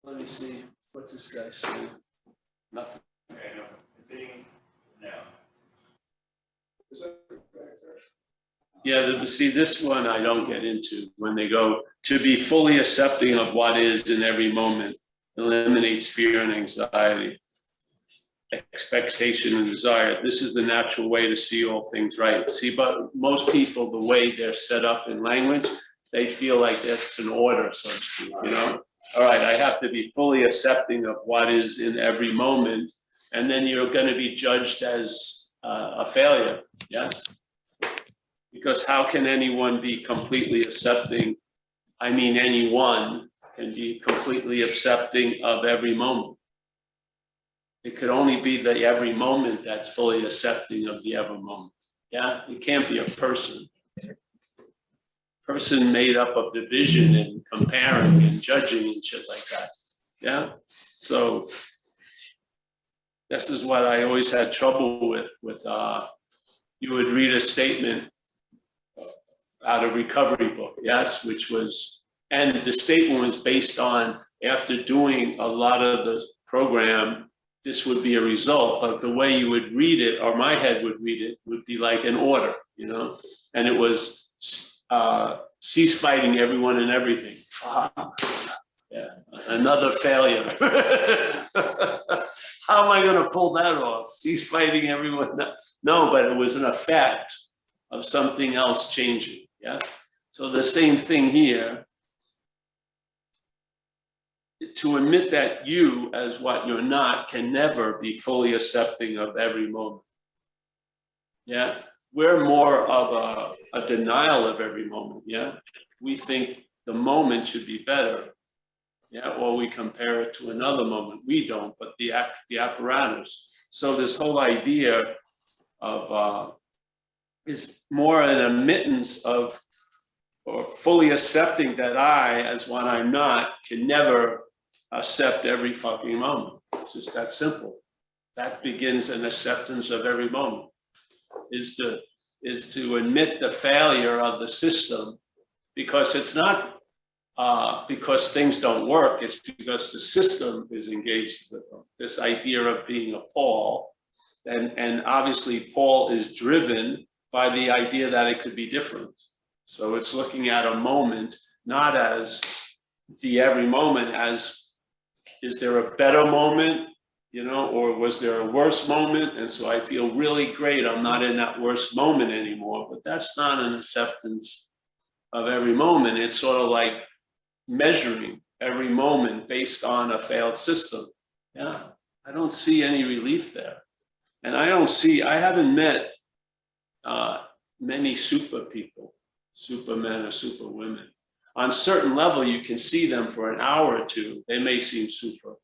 Let me see. What's this guy saying? Nothing. Okay, no, being now. Is that back there? Yeah, see, this one I don't get into. When they go to be fully accepting of what is in every moment, eliminates fear and anxiety, expectation and desire. This is the natural way to see all things right. See, but most people, the way they're set up in language, they feel like that's an order, so to speak, you know? All right, I have to be fully accepting of what is in every moment, and then you're going to be judged as a failure, yes? Because how can anyone be completely accepting? I mean, anyone can be completely accepting of every moment. It could only be the every moment that's fully accepting of the every moment. Yeah, it can't be a person. Person made up of division and comparing and judging and shit like that. Yeah, so this is what I always had trouble with. You would read a statement out of recovery book, yes, which was, and the statement was based on after doing a lot of the program, this would be a result, but the way you would read it, or my head would read it, would be like an order, you know, and it was cease fighting everyone and everything. Yeah, another failure. How am I going to pull that off? Cease fighting everyone? No, but it was an effect of something else changing. Yeah. So the same thing here. To admit that you, as what you're not, can never be fully accepting of every moment. Yeah. We're more of a denial of every moment. Yeah. We think the moment should be better. Yeah. Or we compare it to another moment. We don't, but the apparatus. So this whole idea of is more an admittance of, or fully accepting that I, as what I'm not, can never accept every fucking moment. It's just that simple. That begins an acceptance of every moment. Is to admit the failure of the system, because it's not because things don't work, it's because the system is engaged with them. This idea of being a Paul, and obviously Paul is driven by the idea that it could be different. So it's looking at a moment, not as the every moment, as is there a better moment, you know, or was there a worse moment? And so I feel really great, I'm not in that worst moment anymore, but that's not an acceptance of every moment. It's sort of like measuring every moment based on a failed system. Yeah, I don't see any relief there. And I haven't met many super people, supermen or super women. On a certain level, you can see them for an hour or two. They may seem super.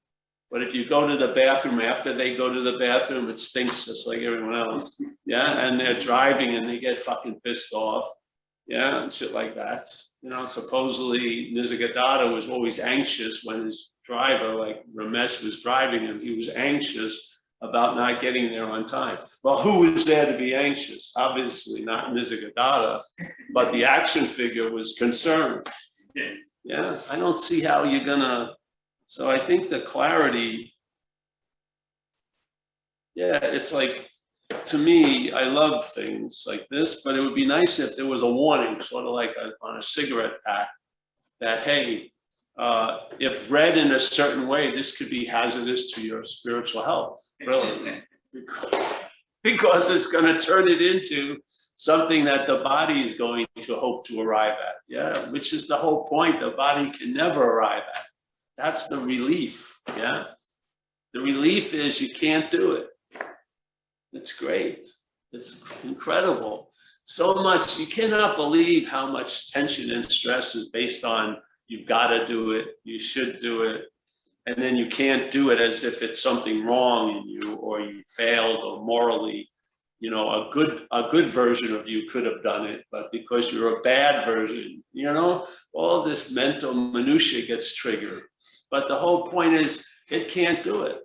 But if you go to the bathroom, after they go to the bathroom, it stinks just like everyone else. Yeah, and they're driving and they get fucking pissed off. Yeah, and shit like that. You know, supposedly Nisargadatta was always anxious when his driver, like Ramesh, was driving him. He was anxious about not getting there on time. Well, who was there to be anxious? Obviously not Nisargadatta, but the action figure was concerned. Yeah, I don't see how you're gonna. So I think the clarity, yeah, it's like, to me, I love things like this, but it would be nice if there was a warning, sort of like on a cigarette pack, that, hey, if read in a certain way, this could be hazardous to your spiritual health, really. Because it's going to turn it into something that the body is going to hope to arrive at. Yeah, which is the whole point. The body can never arrive at. That's the relief. Yeah. The relief is you can't do it. It's great. It's incredible. So much, you cannot believe how much tension and stress is based on you've got to do it, you should do it, and then you can't do it as if it's something wrong in you or you failed or morally, you know, a good version of you could have done it, but because you're a bad version, you know, all this mental minutia gets triggered. But the whole point is it can't do it.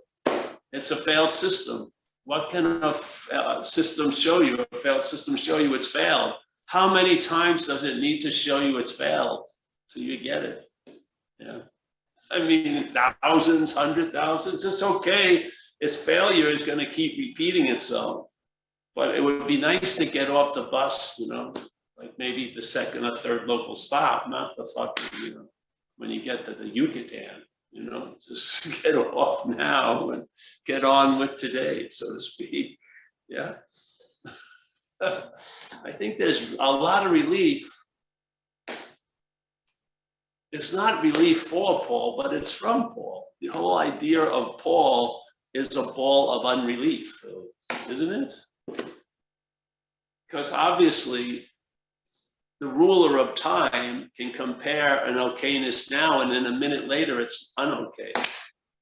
It's a failed system. What can a system show you? A failed system show you it's failed. How many times does it need to show you it's failed till you get it? Yeah. I mean, thousands, 100,000s, it's okay. Its failure is going to keep repeating itself. But it would be nice to get off the bus, you know, like maybe the second or third local stop, not the fucking, you know, when you get to the Yucatan, you know, just get off now and get on with today, so to speak. Yeah. I think there's a lot of relief. It's not relief for Paul, but it's from Paul. The whole idea of Paul is a ball of unrelief, isn't it? Because obviously, the ruler of time can compare an okayness now, and then a minute later, it's unokay.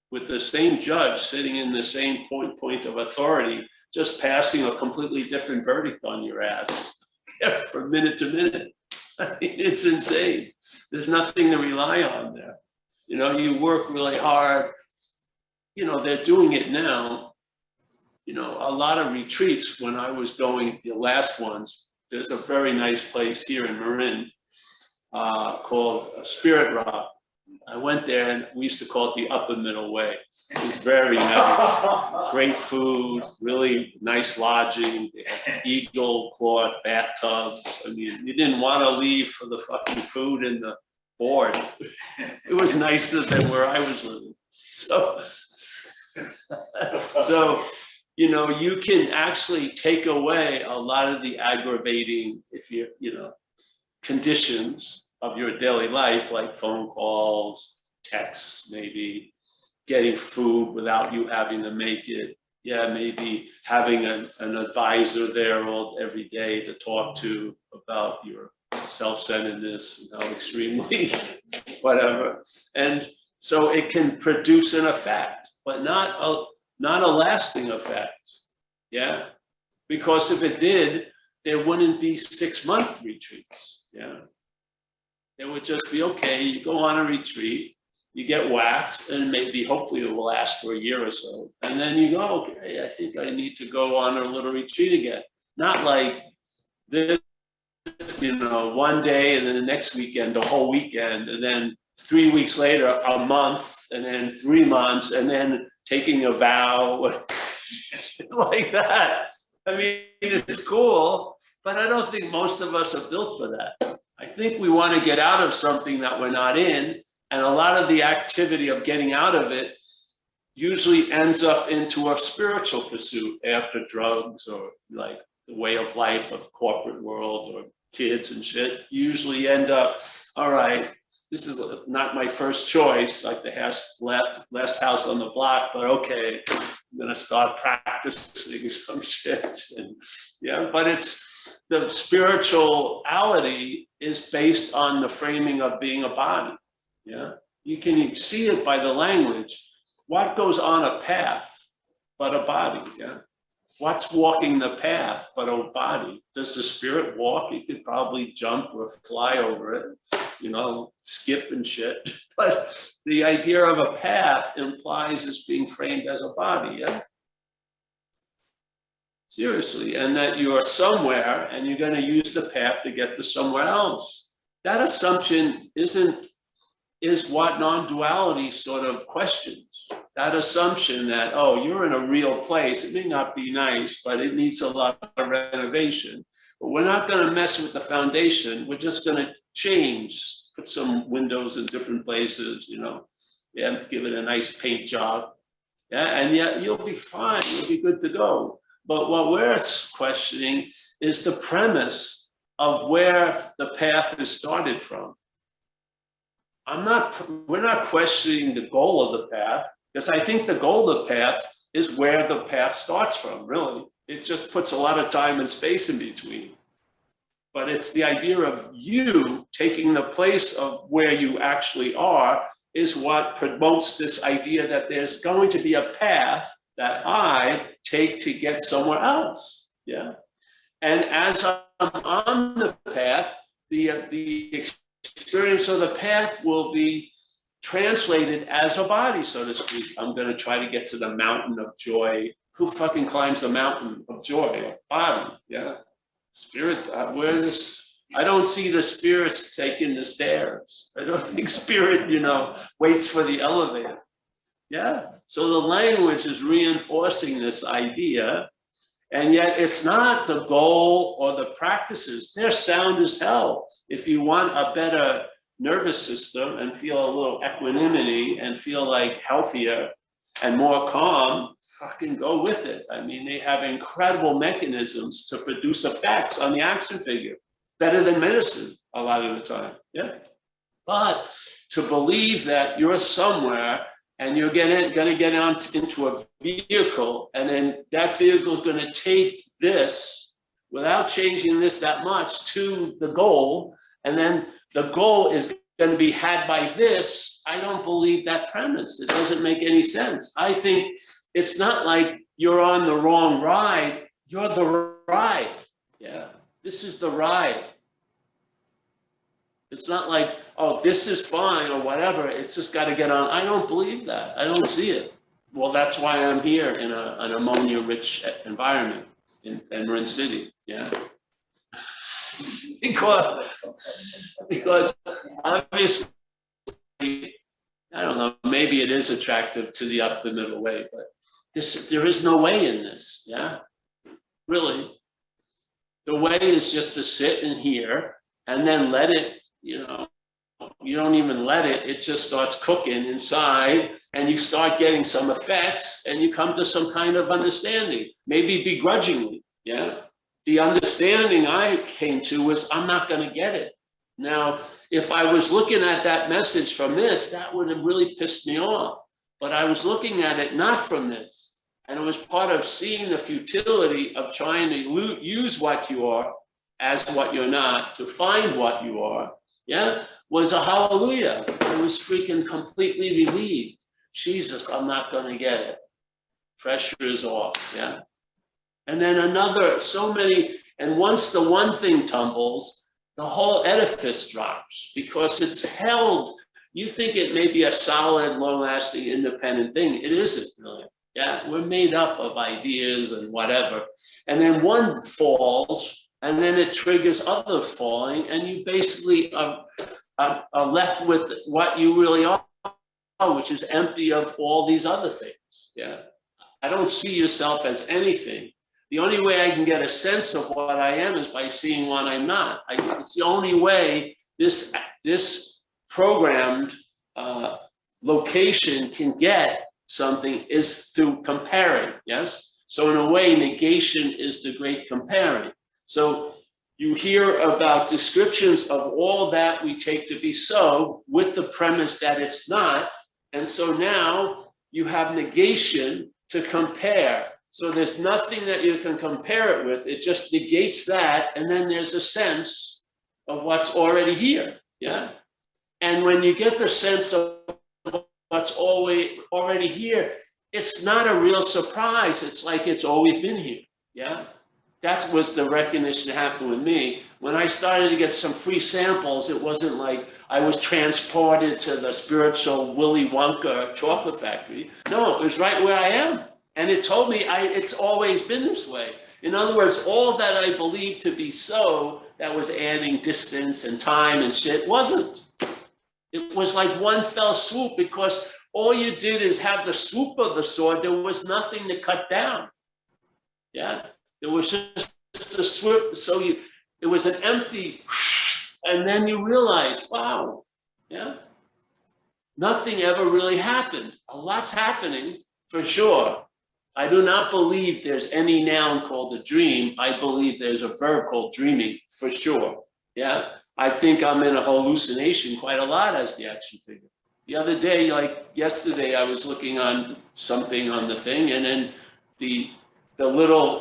With the same judge sitting in the same point of authority, just passing a completely different verdict on your ass from minute to minute. I mean, it's insane. There's nothing to rely on there. You know, you work really hard. You know, they're doing it now. You know, a lot of retreats when I was going, the last ones, there's a very nice place here in Marin called Spirit Rock. I went there and we used to call it the upper middle way. It was very nice, great food, really nice lodging, they had eagle claw bathtubs. I mean, you didn't want to leave for the fucking food and the board. It was nicer than where I was living. So, you know, you can actually take away a lot of the aggravating, if you know, conditions of your daily life, like phone calls, texts, maybe getting food without you having to make it. Yeah, maybe having an advisor there every day to talk to about your self-centeredness and how extremely whatever. And so it can produce an effect, but not a lasting effect. Yeah, because if it did, there wouldn't be 6-month retreats. Yeah, it would just be, okay, you go on a retreat, you get waxed, and maybe hopefully it will last for a year or so, and then you go, okay, I think I need to go on a little retreat again. Not like this, you know, one day and then the next weekend, the whole weekend, and then 3 weeks later, a month, and then 3 months, and then taking a vow like that. I mean, it's cool, but I don't think most of us are built for that. I think we want to get out of something that we're not in, and a lot of the activity of getting out of it usually ends up into a spiritual pursuit after drugs or like the way of life of corporate world or kids and shit. Usually end up, all right, this is not my first choice, like the last house on the block, but okay, I'm gonna start practicing some shit. And yeah, but it's the spirituality is based on the framing of being a body. Yeah, you can see it by the language. What goes on a path but a body? Yeah, what's walking the path but a body? Does the spirit walk? You could probably jump or fly over it, you know, skip and shit. But the idea of a path implies it's being framed as a body, yeah? Seriously, and that you are somewhere and you're going to use the path to get to somewhere else. That assumption is what non-duality sort of questions. That assumption that, oh, you're in a real place, it may not be nice, but it needs a lot of renovation. But we're not going to mess with the foundation. We're just going to change, put some windows in different places, you know, yeah, give it a nice paint job. Yeah, and yet you'll be fine, you'll be good to go. But what we're questioning is the premise of where the path is started from. We're not questioning the goal of the path, because I think the goal of the path is where the path starts from, really. It just puts a lot of time and space in between. But it's the idea of you taking the place of where you actually are is what promotes this idea that there's going to be a path that I take to get somewhere else, yeah? And as I'm on the path, the experience of the path will be translated as a body, so to speak. I'm going to try to get to the mountain of joy. Who fucking climbs the mountain of joy? A body, yeah? Spirit, where is this? I don't see the spirits taking the stairs. I don't think spirit, waits for the elevator. Yeah. So the language is reinforcing this idea, and yet it's not the goal or the practices. They're sound as hell. If you want a better nervous system and feel a little equanimity and feel like healthier and more calm, fucking go with it. I mean, they have incredible mechanisms to produce effects on the action figure, better than medicine a lot of the time. Yeah. But to believe that you're somewhere and you're going to get into a vehicle, and then that vehicle is going to take this without changing this that much to the goal, and then the goal is going to be had by this, I don't believe that premise. It doesn't make any sense. I think it's not like you're on the wrong ride, you're the ride. Yeah, this is the ride. It's not like, oh, this is fine or whatever, it's just got to get on. I don't believe that. I don't see it. Well, that's why I'm here in an ammonia-rich environment in Marin City. Yeah. Because obviously, I don't know, maybe it is attractive to the up the middle way, but there is no way in this. Yeah. Really. The way is just to sit in here and then let it, you don't even let it, it just starts cooking inside, and you start getting some effects, and you come to some kind of understanding, maybe begrudgingly. Yeah. The understanding I came to was, I'm not going to get it. Now, if I was looking at that message from this, that would have really pissed me off. But I was looking at it not from this. And it was part of seeing the futility of trying to use what you are as what you're not to find what you are. Yeah, was a hallelujah. I was freaking completely relieved. Jesus, I'm not going to get it. Pressure is off. Yeah. And then and once the one thing tumbles, the whole edifice drops because it's held. You think it may be a solid, long-lasting, independent thing. It isn't really. Yeah, we're made up of ideas and whatever. And then one falls, and then it triggers others falling, and you basically are left with what you really are, which is empty of all these other things. Yeah, I don't see yourself as anything. The only way I can get a sense of what I am is by seeing what I'm not. It's the only way this programmed location can get something is through comparing. Yes. So in a way, negation is the great comparing. So you hear about descriptions of all that we take to be so with the premise that it's not. And so now you have negation to compare. So there's nothing that you can compare it with. It just negates that. And then there's a sense of what's already here. Yeah. And when you get the sense of what's already here, it's not a real surprise. It's like it's always been here. Yeah. That was the recognition that happened with me. When I started to get some free samples, it wasn't like I was transported to the spiritual Willy Wonka chocolate factory. No, it was right where I am. And it told me it's always been this way. In other words, all that I believed to be so, that was adding distance and time and shit, wasn't. It was like one fell swoop, because all you did is have the swoop of the sword. There was nothing to cut down. Yeah. It was just a swoop. So it was an empty, and then you realize, wow, yeah, nothing ever really happened. A lot's happening for sure. I do not believe there's any noun called a dream. I believe there's a verb called dreaming for sure. Yeah. I think I'm in a hallucination quite a lot as the action figure. The other day, like yesterday, I was looking on something on the thing, and then the little,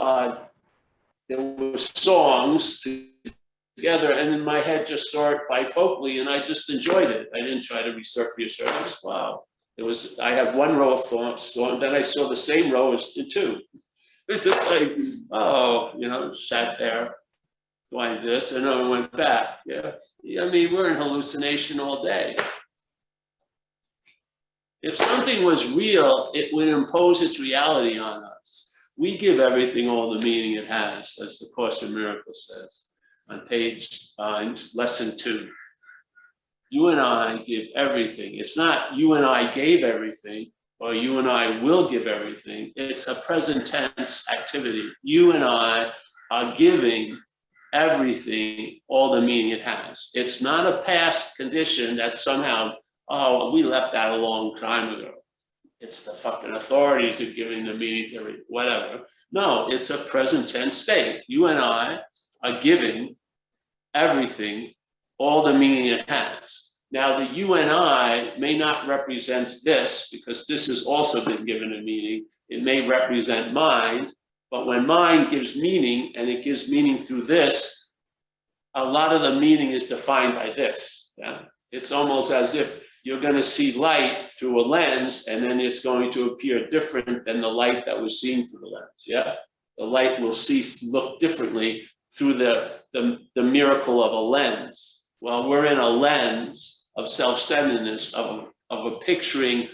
there were songs together, and in my head just saw it bifocally, and I just enjoyed it. I didn't try to research. I just, wow. I had one row of song, then I saw the same row as two. It's just like, oh, sat there doing this, and then I went back. Yeah. I mean, we're in hallucination all day. If something was real, it would impose its reality on us. We give everything all the meaning it has, as the Course in Miracles says. on page lesson 2. You and I give everything. It's not you and I gave everything, or you and I will give everything. It's a present tense activity. You and I are giving everything all the meaning it has. It's not a past condition that somehow, oh, we left that a long time ago. It's the fucking authorities are giving the meaning to whatever. No, it's a present tense state. You and I are giving everything all the meaning it has. Now, the you and I may not represent this, because this has also been given a meaning. It may represent mind, but when mind gives meaning, and it gives meaning through this, a lot of the meaning is defined by this. Yeah? It's almost as if you're going to see light through a lens, and then it's going to appear different than the light that was seen through the lens. Yeah, the light will look differently through the miracle of a lens. Well, we're in a lens of self-centeredness, of a picturing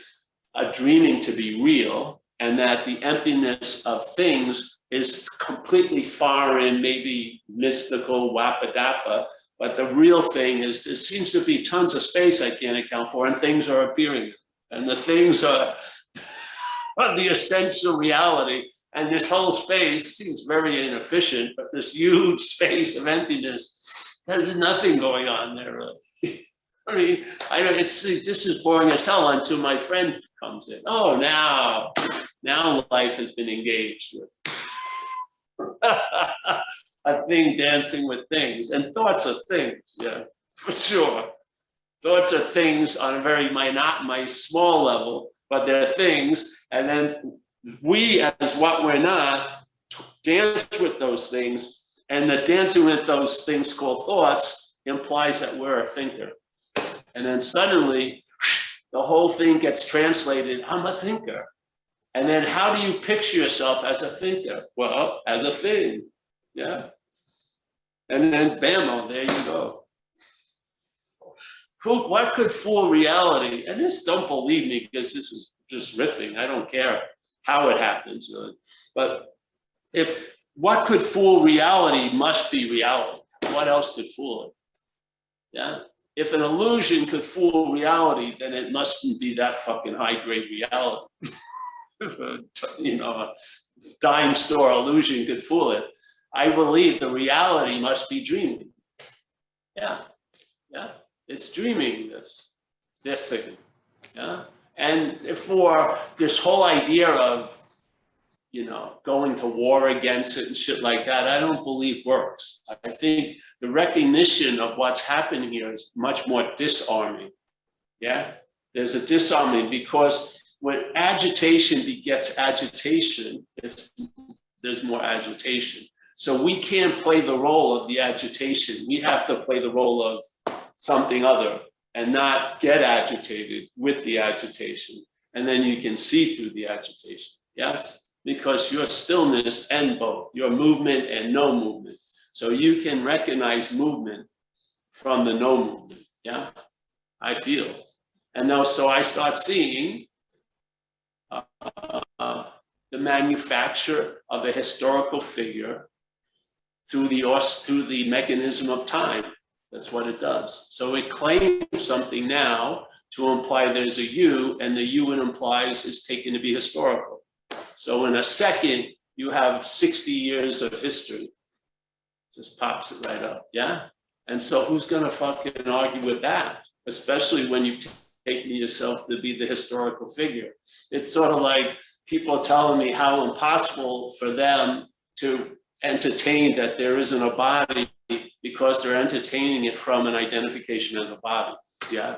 a dreaming to be real, and that the emptiness of things is completely foreign, maybe mystical, wappadappa, but the real thing is there seems to be tons of space I can't account for, and things are appearing, and the things are the essential reality. And this whole space seems very inefficient, but this huge space of emptiness, there's nothing going on there, really. I mean, this is boring as hell until my friend comes in. Oh, now life has been engaged with. A thing dancing with things, and thoughts are things, yeah, for sure. Thoughts are things on a very my small level, but they're things, and then we, as what we're not, dance with those things, and the dancing with those things called thoughts implies that we're a thinker. And then suddenly, the whole thing gets translated, I'm a thinker. And then how do you picture yourself as a thinker? Well, as a thing, yeah. And then bam, there you go. What could fool reality? And this, don't believe me, because this is just riffing. I don't care how it happens, really. But if what could fool reality must be reality. What else could fool it? Yeah. If an illusion could fool reality, then it mustn't be that fucking high-grade reality. If a dime store illusion could fool it, I believe the reality must be dreaming. Yeah, it's dreaming this thing. Yeah, and for this whole idea of going to war against it and shit like that, I don't believe works. I think the recognition of what's happening here is much more disarming. Yeah, there's a disarming, because when agitation begets agitation, there's more agitation. So we can't play the role of the agitation. We have to play the role of something other and not get agitated with the agitation. And then you can see through the agitation. Yes? Because your stillness and both, your movement and no movement. So you can recognize movement from the no movement. Yeah, I feel. And now, so I start seeing the manufacture of a historical figure through the mechanism of time. That's what it does. So it claims something now to imply there's a you, and the you it implies is taken to be historical. So in a second, you have 60 years of history. Just pops it right up, yeah? And so who's gonna fucking argue with that? Especially when you take yourself to be the historical figure. It's sort of like people telling me how impossible for them to entertain that there isn't a body because they're entertaining it from an identification as a body, yeah?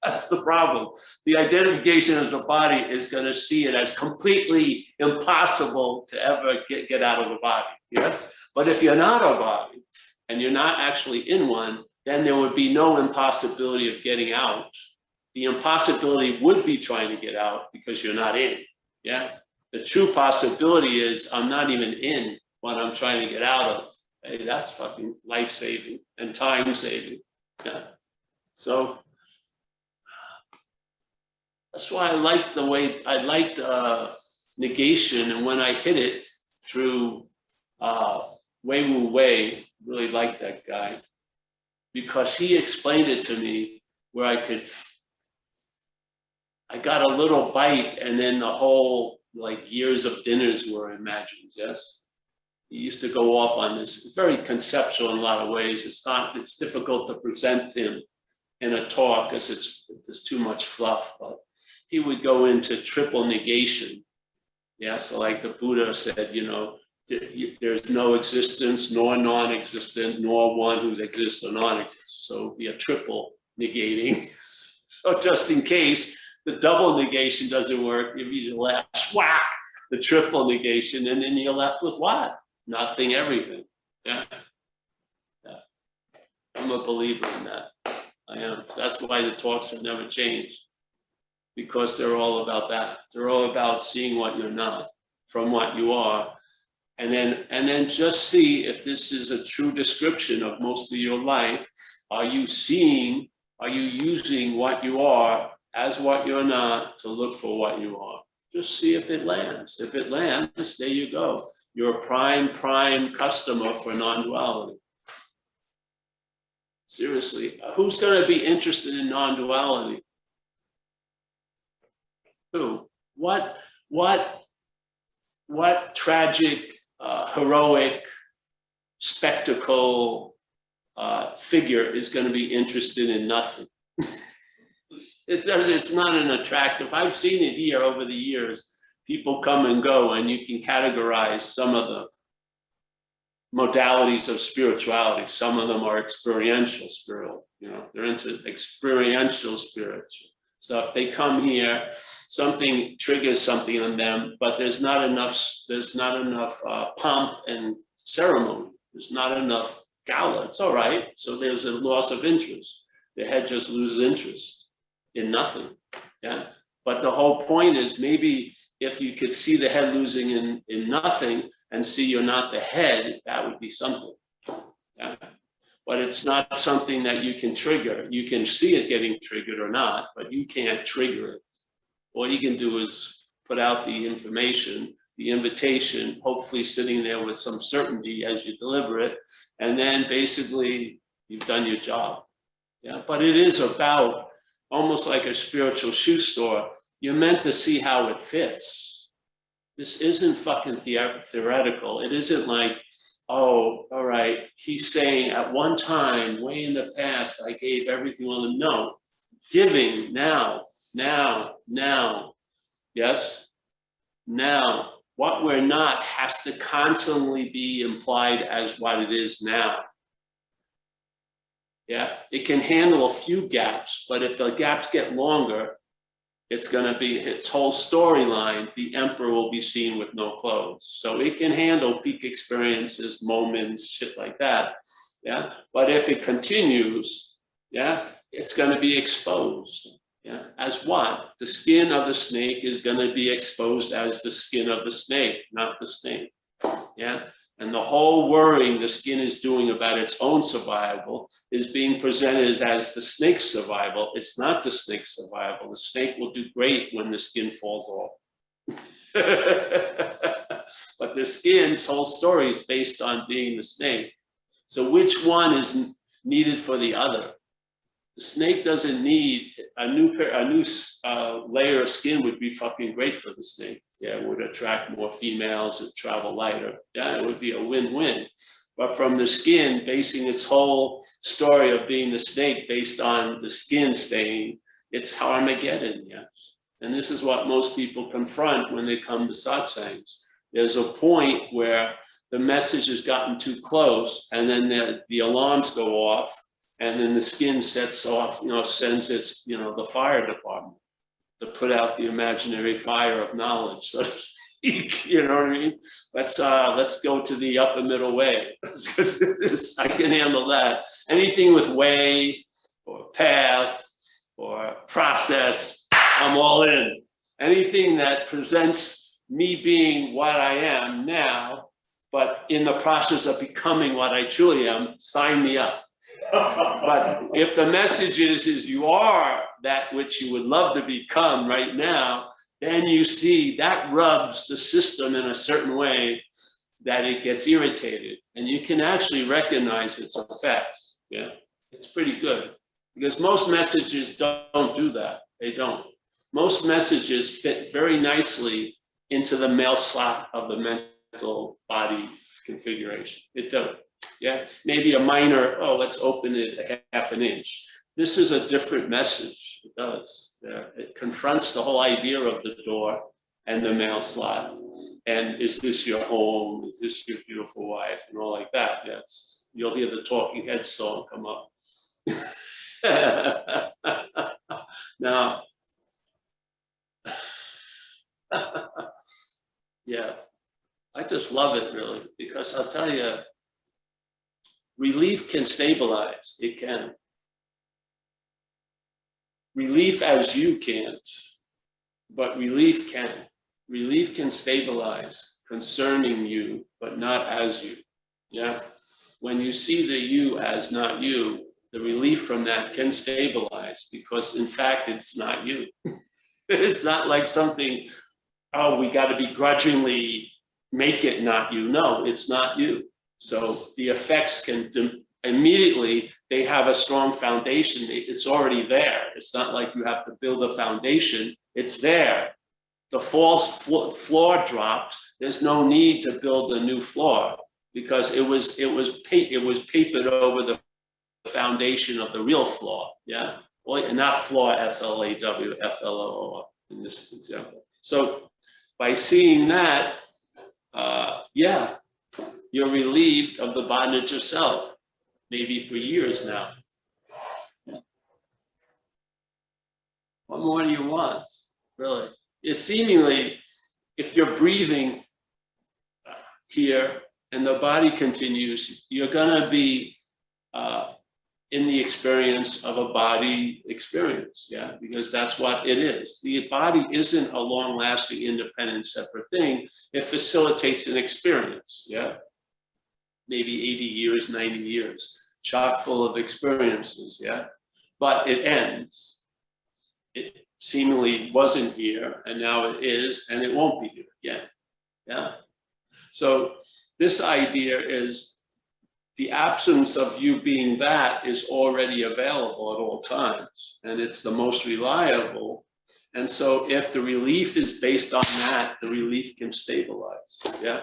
That's the problem. The identification as a body is going to see it as completely impossible to ever get out of a body, yes? But if you're not a body and you're not actually in one, then there would be no impossibility of getting out. The impossibility would be trying to get out because you're not in, yeah? The true possibility is I'm not even in what I'm trying to get out of. Hey, that's fucking life-saving and time-saving, yeah? So, that's why I like the way, I liked negation, and when I hit it through Wei Wu Wei, really like that guy, because he explained it to me where I got a little bite, and then the whole like years of dinners were imagined. Yes, he used to go off on this. It's very conceptual in a lot of ways. It's difficult to present him in a talk because there's too much fluff, but he would go into triple negation. Yeah, so like the Buddha said, you know, there's no existence, nor non-existent, nor one who exists or non-exists. So it'd be a triple negating. So just in case the double negation doesn't work, if you left, whack, the triple negation, and then you're left with what? Nothing, everything. Yeah. Yeah. I'm a believer in that. I am. That's why the talks have never changed, because they're all about that. They're all about seeing what you're not from what you are. And then just see if this is a true description of most of your life. Are you using what you are as what you're not to look for what you are? Just see if it lands. If it lands, there you go. You're a prime customer for non-duality. Seriously, who's going to be interested in non-duality? Who? What tragic, heroic spectacle figure is going to be interested in nothing? It's not an attractive. I've seen it here over the years. People come and go, and you can categorize some of the modalities of spirituality. Some of them are experiential spiritual. You know, they're into experiential spiritual. So if they come here, something triggers something on them, but there's not enough pomp and ceremony. There's not enough gala. It's all right. So there's a loss of interest. The head just loses interest in nothing. Yeah. But the whole point is, maybe if you could see the head losing in nothing and see you're not the head, that would be something. Yeah. But it's not something that you can trigger. You can see it getting triggered or not, but you can't trigger it. All you can do is put out the information, the invitation, hopefully sitting there with some certainty as you deliver it, and then basically you've done your job. Yeah, but it is about almost like a spiritual shoe store. You're meant to see how it fits. This isn't fucking theoretical. It isn't like, oh, all right, he's saying at one time, way in the past, I gave everything on the no. Giving now, yes? Now, what we're not has to constantly be implied as what it is now. Yeah, it can handle a few gaps, but if the gaps get longer, it's going to be its whole storyline. The emperor will be seen with no clothes. So it can handle peak experiences, moments, shit like that. Yeah. But if it continues, yeah, it's going to be exposed. Yeah. As what? The skin of the snake is going to be exposed as the skin of the snake, not the snake. Yeah. And the whole worrying the skin is doing about its own survival is being presented as the snake's survival. It's not the snake's survival. The snake will do great when the skin falls off. But the skin's whole story is based on being the snake. So which one is needed for the other? The snake doesn't need a new layer of skin. Would be fucking great for the snake. Yeah, it would attract more females and travel lighter. Yeah, it would be a win-win. But from the skin, basing its whole story of being the snake based on the skin staying, it's Armageddon, yes. And this is what most people confront when they come to satsangs. There's a point where the message has gotten too close, and then the alarms go off, and then the skin sets off, sends its, the fire department to put out the imaginary fire of knowledge. So, you know what I mean? Let's go to the upper middle way. I can handle that. Anything with way or path or process, I'm all in. Anything that presents me being what I am now, but in the process of becoming what I truly am, sign me up. But if the message is you are that which you would love to become right now, then you see that rubs the system in a certain way that it gets irritated, and you can actually recognize its effects. Yeah, it's pretty good, because most messages don't do that. They don't. Most messages fit very nicely into the mail slot of the mental body configuration. It does. Yeah, maybe a minor, oh, let's open it a half an inch. This is a different message. It does. Yeah. It confronts the whole idea of the door and the mail slot. And is this your home? Is this your beautiful wife? And all like that. Yes. You'll hear the Talking Heads song come up. Now, yeah, I just love it really, because I'll tell you, relief can stabilize. It can. Relief as you can't, but relief can. Relief can stabilize concerning you, but not as you. Yeah. When you see the you as not you, the relief from that can stabilize, because in fact, it's not you. It's not like something, oh, we got to begrudgingly make it not you. No, it's not you. So the effects can immediately, they have a strong foundation. It's already there. It's not like you have to build a foundation. It's there. The false floor dropped. There's no need to build a new floor, because it was papered over the foundation of the real floor. Yeah, well, and not floor, F-L-A-W, F-L-O-O in this example. So by seeing that, yeah, you're relieved of the bondage yourself, maybe for years now. Yeah. What more do you want, really? It's seemingly, if you're breathing here and the body continues, you're gonna be in the experience of a body experience, yeah, because that's what it is. The body isn't a long-lasting, independent, separate thing. It facilitates an experience, yeah, maybe 80 years, 90 years, chock full of experiences, yeah, but it ends. It seemingly wasn't here, and now it is, and it won't be here again, yeah. So this idea is, the absence of you being that is already available at all times, and it's the most reliable. And so if the relief is based on that, the relief can stabilize, yeah?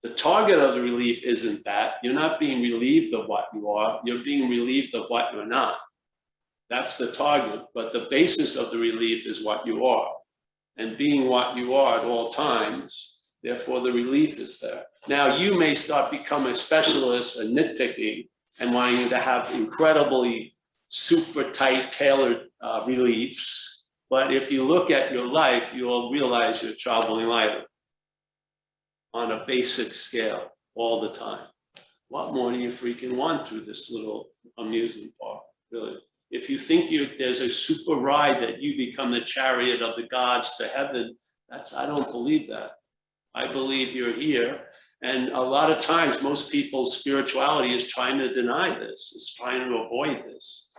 The target of the relief isn't that. You're not being relieved of what you are, you're being relieved of what you're not. That's the target, but the basis of the relief is what you are. And being what you are at all times, therefore the relief is there. Now you may start becoming a specialist in nitpicking and wanting to have incredibly super tight tailored reliefs. But if you look at your life, you'll realize you're traveling lighter on a basic scale all the time. What more do you freaking want through this little amusement park, really? If you think there's a super ride that you become the chariot of the gods to heaven, I don't believe that. I believe you're here. And a lot of times, most people's spirituality is trying to deny this. It's trying to avoid this.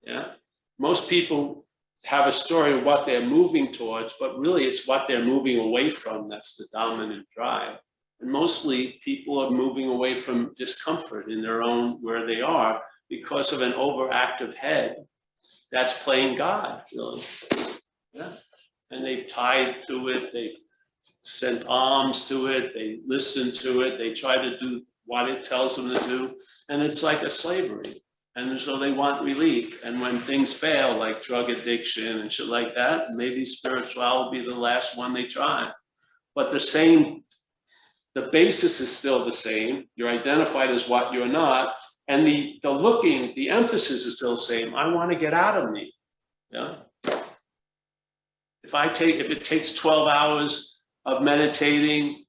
Yeah. Most people have a story of what they're moving towards, but really it's what they're moving away from that's the dominant drive. And mostly people are moving away from discomfort in their own, where they are, because of an overactive head that's playing God, really. Yeah. And they've tied to it, they've sent alms to it, they listen to it, they try to do what it tells them to do, and it's like a slavery. And so they want relief, and when things fail, like drug addiction and shit like that, maybe spiritual will be the last one they try. But the basis is still the same. You're identified as what you're not, and the emphasis is still the same. I want to get out of me. Yeah. If it takes 12 hours of meditating,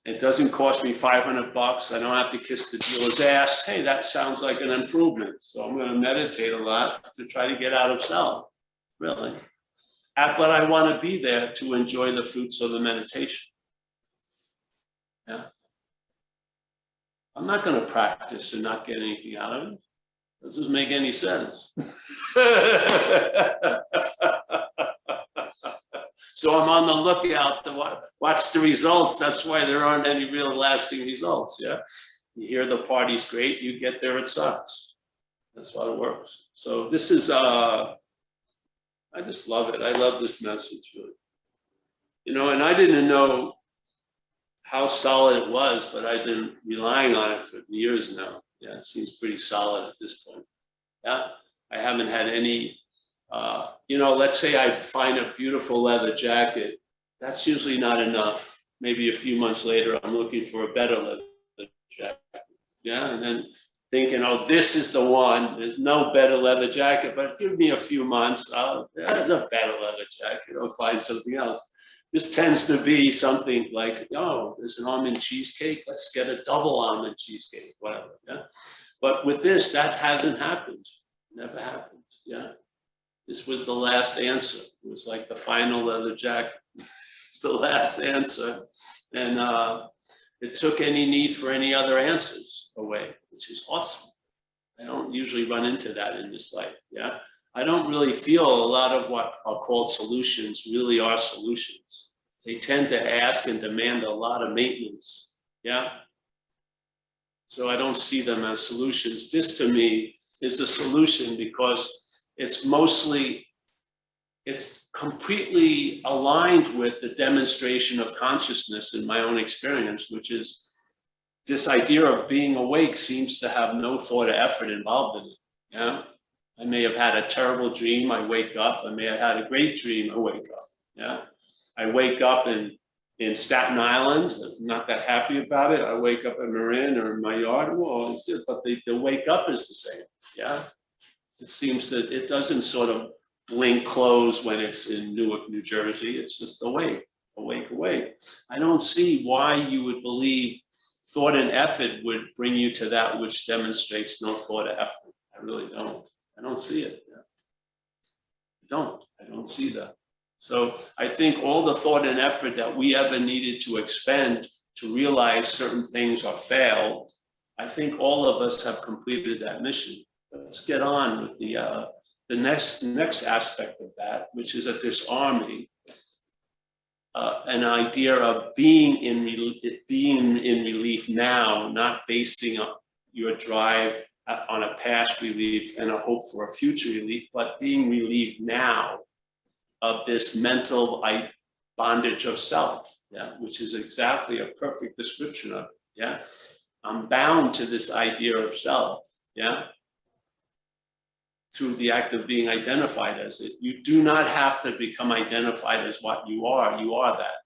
it doesn't cost me $500. I don't have to kiss the dealer's ass. Hey, that sounds like an improvement. So I'm going to meditate a lot to try to get out of self, really. But I want to be there to enjoy the fruits of the meditation. Yeah. I'm not going to practice and not get anything out of it. That doesn't make any sense. So I'm on the lookout to watch the results. That's why there aren't any real lasting results. Yeah. You hear the party's great, you get there, it sucks. That's how it works. So this is, I just love it. I love this message, really. You know, and I didn't know how solid it was, but I've been relying on it for years now. Yeah, it seems pretty solid at this point. Yeah, I haven't had any, you know, let's say I find a beautiful leather jacket. That's usually not enough. Maybe a few months later, I'm looking for a better leather jacket. Yeah, and then thinking, oh, this is the one. There's no better leather jacket, but give me a few months. There's a better leather jacket. I'll find something else. This tends to be something like, oh, there's an almond cheesecake. Let's get a double almond cheesecake, whatever. Yeah. But with this, that hasn't happened. Never happened. Yeah. This was the last answer. It was like the final leather jacket, the last answer. And it took any need for any other answers away, which is awesome. I don't usually run into that in this life. Yeah. I don't really feel a lot of what are called solutions really are solutions. They tend to ask and demand a lot of maintenance. Yeah. So I don't see them as solutions. This to me is a solution because it's completely aligned with the demonstration of consciousness in my own experience, which is this idea of being awake seems to have no thought or effort involved in it. Yeah. I may have had a terrible dream, I wake up. I may have had a great dream, I wake up. Yeah. I wake up in Staten Island, I'm not that happy about it. I wake up in Marin or in my yard, well, but the wake up is the same. Yeah. It seems that it doesn't sort of blink close when it's in Newark, New Jersey. It's just awake, awake, awake. I don't see why you would believe thought and effort would bring you to that which demonstrates no thought or effort. I really don't. I don't see it. Yeah. I don't see that. So I think all the thought and effort that we ever needed to expend to realize certain things are failed, I think all of us have completed that mission. Let's get on with the next aspect of that, which is that this army, an idea of being in relief now, not basing your drive on a past relief and a hope for a future relief, but being relieved now of this mental bondage of self, yeah, which is exactly a perfect description of it, yeah. I'm bound to this idea of self, yeah, through the act of being identified as it. You do not have to become identified as what you are that.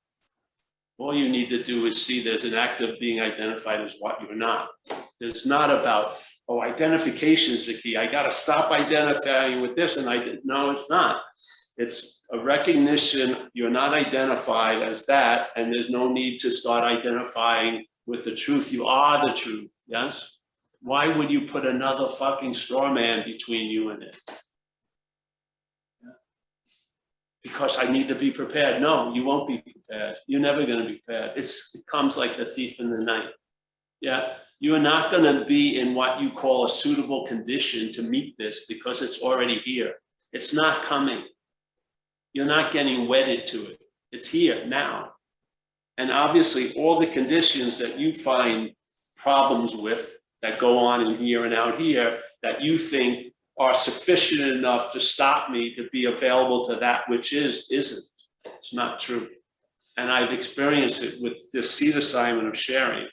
All you need to do is see there's an act of being identified as what you're not. It's not about, oh, identification is the key. I got to stop identifying with this. And no, it's not. It's a recognition you're not identified as that. And there's no need to start identifying with the truth. You are the truth. Yes. Why would you put another fucking straw man between you and it? Because I need to be prepared. No, you won't be prepared. You're never going to be prepared. It comes like the thief in the night. Yeah, you are not going to be in what you call a suitable condition to meet this because it's already here. It's not coming. You're not getting wedded to it. It's here now. And obviously all the conditions that you find problems with that go on in here and out here that you think are sufficient enough to stop me to be available to that which isn't. It's not true. And I've experienced it with this seed assignment of sharing.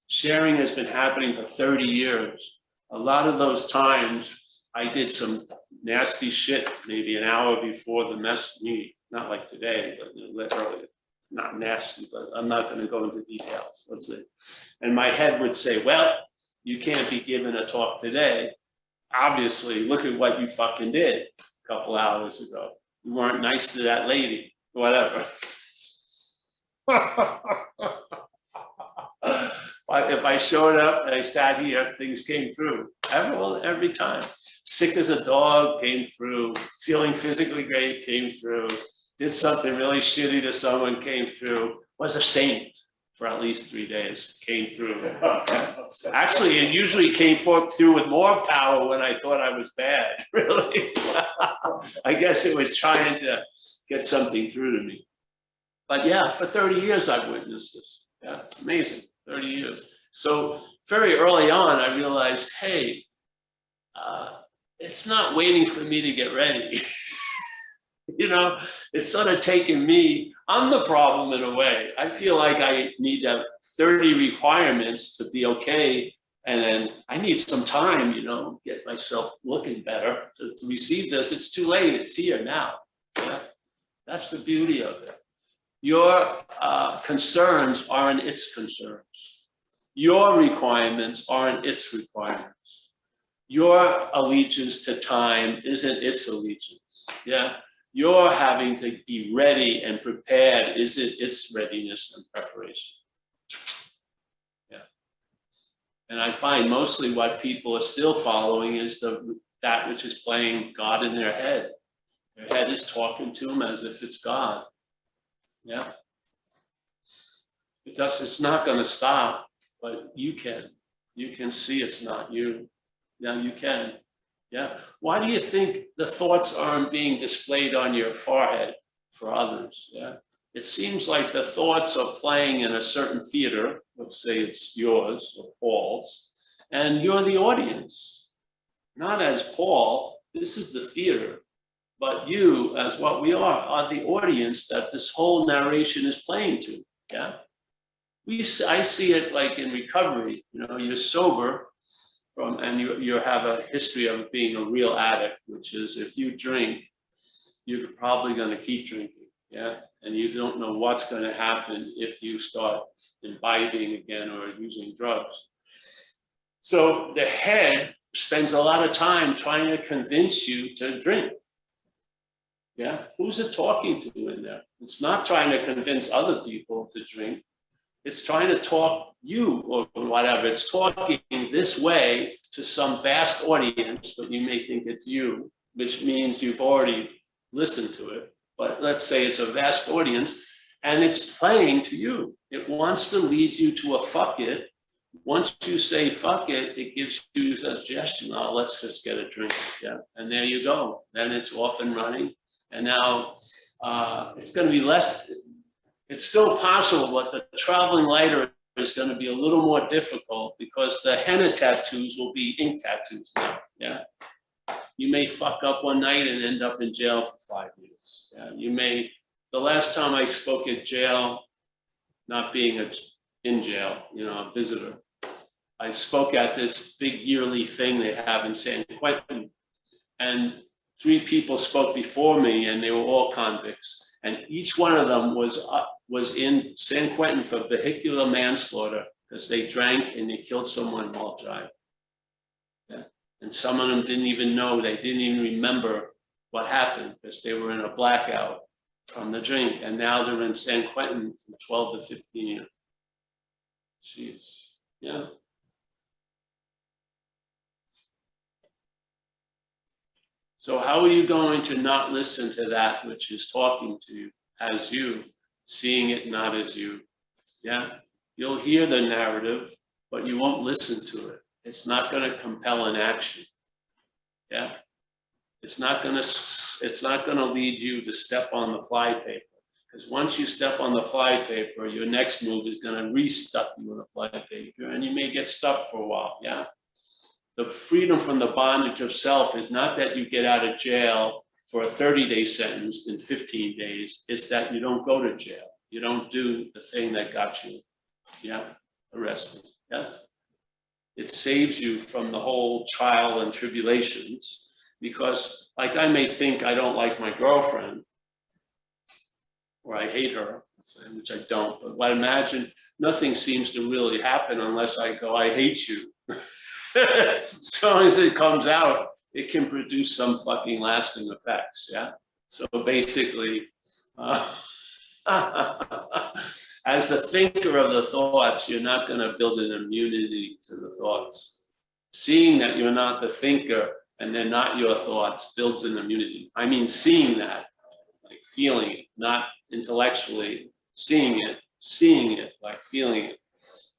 Sharing has been happening for 30 years. A lot of those times I did some nasty shit, maybe an hour before the meeting, not like today, but literally not nasty, but I'm not going to go into details. Let's see. And my head would say, well, you can't be giving a talk today. Obviously, look at what you fucking did a couple hours ago. You weren't nice to that lady, whatever. But if I showed up and I sat here, things came through. Every time. Sick as a dog came through. Feeling physically great came through. Did something really shitty to someone came through. Was a saint for at least 3 days, came through. Actually, it usually came through with more power when I thought I was bad, really. I guess it was trying to get something through to me. But yeah, for 30 years I've witnessed this. Yeah, it's amazing, 30 years. So very early on, I realized, hey, it's not waiting for me to get ready. You know, it's sort of taking me, I'm the problem in a way. I feel like I need to have 30 requirements to be okay. And then I need some time, you know, get myself looking better to receive this. It's too late, it's here now. Yeah? That's the beauty of it. Your concerns aren't its concerns. Your requirements aren't its requirements. Your allegiance to time isn't its allegiance. Yeah. You're having to be ready and prepared isn't its readiness and preparation. Yeah. And I find mostly what people are still following is that which is playing God in their head. Their head is talking to them as if it's God. Yeah. It's not going to stop, but you can see it's not you. Yeah, you can. Yeah. Why do you think the thoughts aren't being displayed on your forehead for others? Yeah. It seems like the thoughts are playing in a certain theater. Let's say it's yours or Paul's, and you're the audience. Not as Paul, this is the theater, but you, as what we are the audience that this whole narration is playing to. Yeah. I see it like in recovery. You know, you're sober. And you have a history of being a real addict, which is if you drink, you're probably going to keep drinking, yeah? And you don't know what's going to happen if you start imbibing again or using drugs. So the head spends a lot of time trying to convince you to drink, yeah? Who's it talking to in there? It's not trying to convince other people to drink. It's trying to talk you or whatever. It's talking this way to some vast audience, but you may think it's you, which means you've already listened to it. But let's say it's a vast audience and it's playing to you. It wants to lead you to a fuck it. Once you say fuck it, it gives you a suggestion. Oh, let's just get a drink. Yeah. And there you go. Then it's off and running. And now it's going to be less. It's still possible, but the traveling lighter is going to be a little more difficult because the henna tattoos will be ink tattoos now. Yeah, you may fuck up one night and end up in jail for 5 years. Yeah, you may. The last time I spoke at jail, not being in jail, you know, a visitor, I spoke at this big yearly thing they have in San Quentin, and 3 people spoke before me, and they were all convicts. And each one of them was in San Quentin for vehicular manslaughter because they drank and they killed someone while driving. Yeah. And some of them didn't even know, they didn't even remember what happened because they were in a blackout from the drink. And now they're in San Quentin from 12 to 15 years. Jeez, yeah. So how are you going to not listen to that which is talking to you as you, seeing it not as you? Yeah, you'll hear the narrative, but you won't listen to it. It's not going to compel an action. Yeah, it's not going to lead you to step on the flypaper, because once you step on the flypaper, your next move is going to re-stuck you on the flypaper, and you may get stuck for a while. Yeah. The freedom from the bondage of self is not that you get out of jail for a 30-day sentence in 15 days. It's that you don't go to jail. You don't do the thing that got you, yeah, arrested. Yes. It saves you from the whole trial and tribulations, because like I may think I don't like my girlfriend or I hate her, which I don't, but I imagine nothing seems to really happen unless I go, I hate you. As long as it comes out, it can produce some fucking lasting effects, yeah? So basically, as the thinker of the thoughts, you're not going to build an immunity to the thoughts. Seeing that you're not the thinker and they're not your thoughts builds an immunity. I mean, seeing that, like feeling it, not intellectually, seeing it, like feeling it,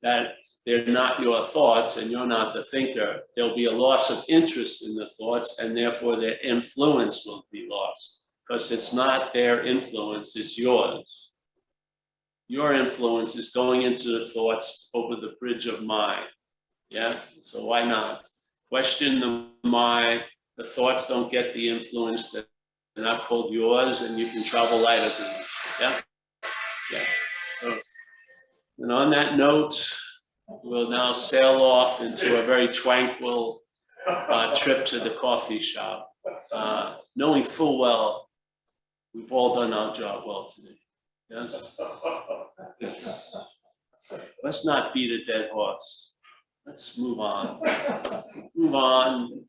that they're not your thoughts and you're not the thinker. There'll be a loss of interest in the thoughts, and therefore their influence will be lost, because it's not their influence, it's yours. your influence is going into the thoughts over the bridge of mind. Yeah, so why not? Question the mind, the thoughts don't get the influence, that they're not called yours, and you can travel lighter than them. Yeah, yeah. So, and on that note, we'll now sail off into a very tranquil trip to the coffee shop, knowing full well we've all done our job well today. Yes? Let's not beat a dead horse. Let's move on. Move on.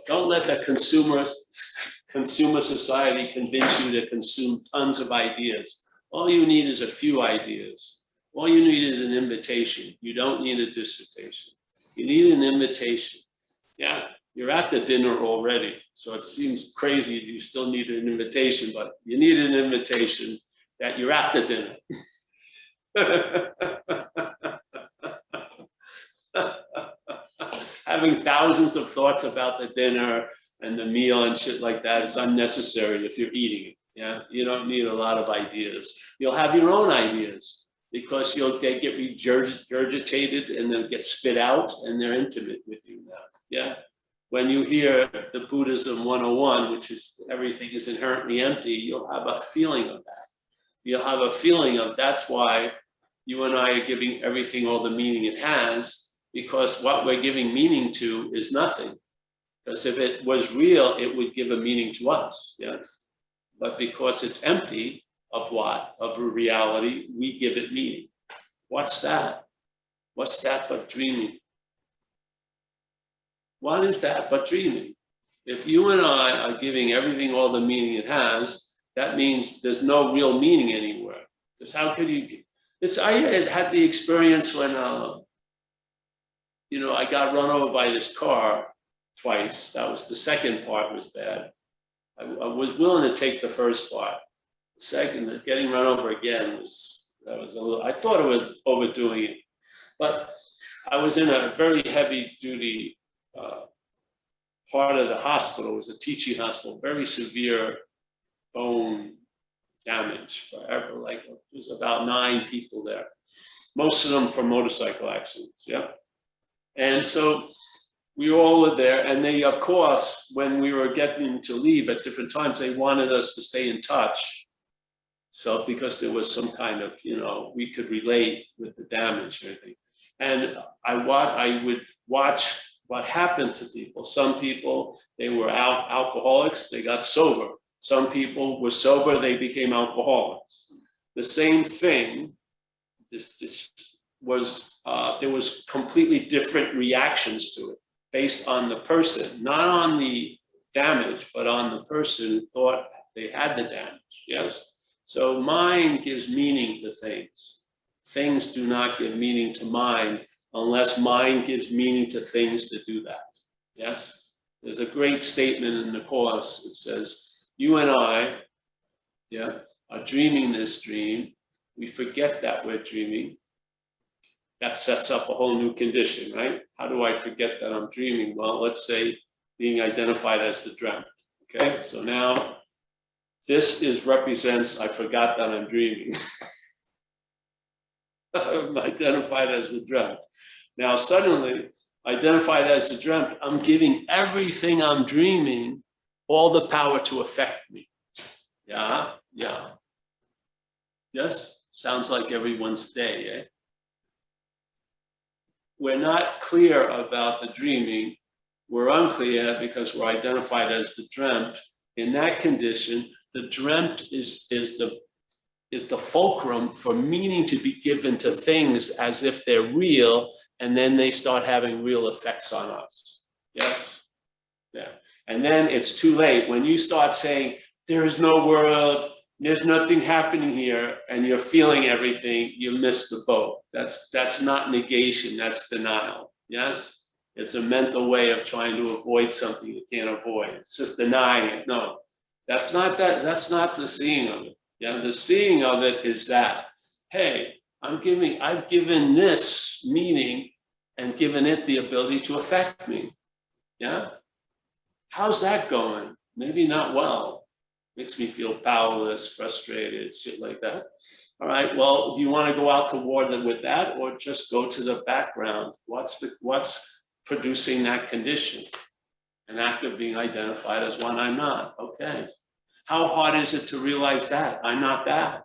Don't let the consumer society convince you to consume tons of ideas. All you need is a few ideas. All you need is an invitation. You don't need a dissertation. You need an invitation. Yeah, you're at the dinner already. So it seems crazy you still need an invitation, but you need an invitation that you're at the dinner. Having thousands of thoughts about the dinner and the meal and shit like that is unnecessary if you're eating it. Yeah, you don't need a lot of ideas. You'll have your own ideas because they get regurgitated and then get spit out, and they're intimate with you now. Yeah, when you hear the Buddhism 101, which is everything is inherently empty, you'll have a feeling of that. You'll have a feeling of that's why you and I are giving everything all the meaning it has, because what we're giving meaning to is nothing. Because if it was real, it would give a meaning to us, yes? But because it's empty of what? Of a reality, we give it meaning. What's that? What's that but dreaming? What is that but dreaming? If you and I are giving everything all the meaning it has, that means there's no real meaning anywhere. Because how could you? I had the experience when, I got run over by this car twice. That was the second part was bad. I was willing to take the first part. Second, getting run over again I thought it was overdoing it. But I was in a very heavy duty part of the hospital. It was a teaching hospital, very severe bone damage forever. Like it was about 9 people there, most of them from motorcycle accidents. Yeah. And so we all were there, and they, of course, when we were getting to leave at different times, they wanted us to stay in touch. So because there was some kind of, we could relate with the damage and everything. And I would watch what happened to people. Some people, they were alcoholics, they got sober. Some people were sober, they became alcoholics. The same thing, there was completely different reactions to it based on the person, not on the damage, but on the person who thought they had the damage, yes? So mind gives meaning to things. Things do not give meaning to mind unless mind gives meaning to things to do that, yes? There's a great statement in the Course. It says, you and I, are dreaming this dream. We forget that we're dreaming. That sets up a whole new condition, right? How do I forget that I'm dreaming? Well, let's say being identified as the dreamt, okay? So now this represents, I forgot that I'm dreaming. I'm identified as the dreamt. Now suddenly, identified as the dreamt, I'm giving everything I'm dreaming all the power to affect me. Yeah. Yes, sounds like everyone's day, eh? We're not clear about the dreaming. We're unclear because we're identified as the dreamt. In that condition, the dreamt is the fulcrum for meaning to be given to things as if they're real, and then they start having real effects on us. Yes? Yeah. And then it's too late. When you start saying, there's no world, there's nothing happening here, and you're feeling everything, you miss the boat. That's not negation, that's denial. Yes? It's a mental way of trying to avoid something you can't avoid. It's just denying it. No, that's not the seeing of it. Yeah, the seeing of it is that, hey, I've given this meaning and given it the ability to affect me. Yeah? How's that going? Maybe not well. Makes me feel powerless, frustrated, shit like that. All right, well, do you want to go out to war with that, or just go to the background? What's producing that condition? An act of being identified as one I'm not. Okay. How hard is it to realize that? I'm not that.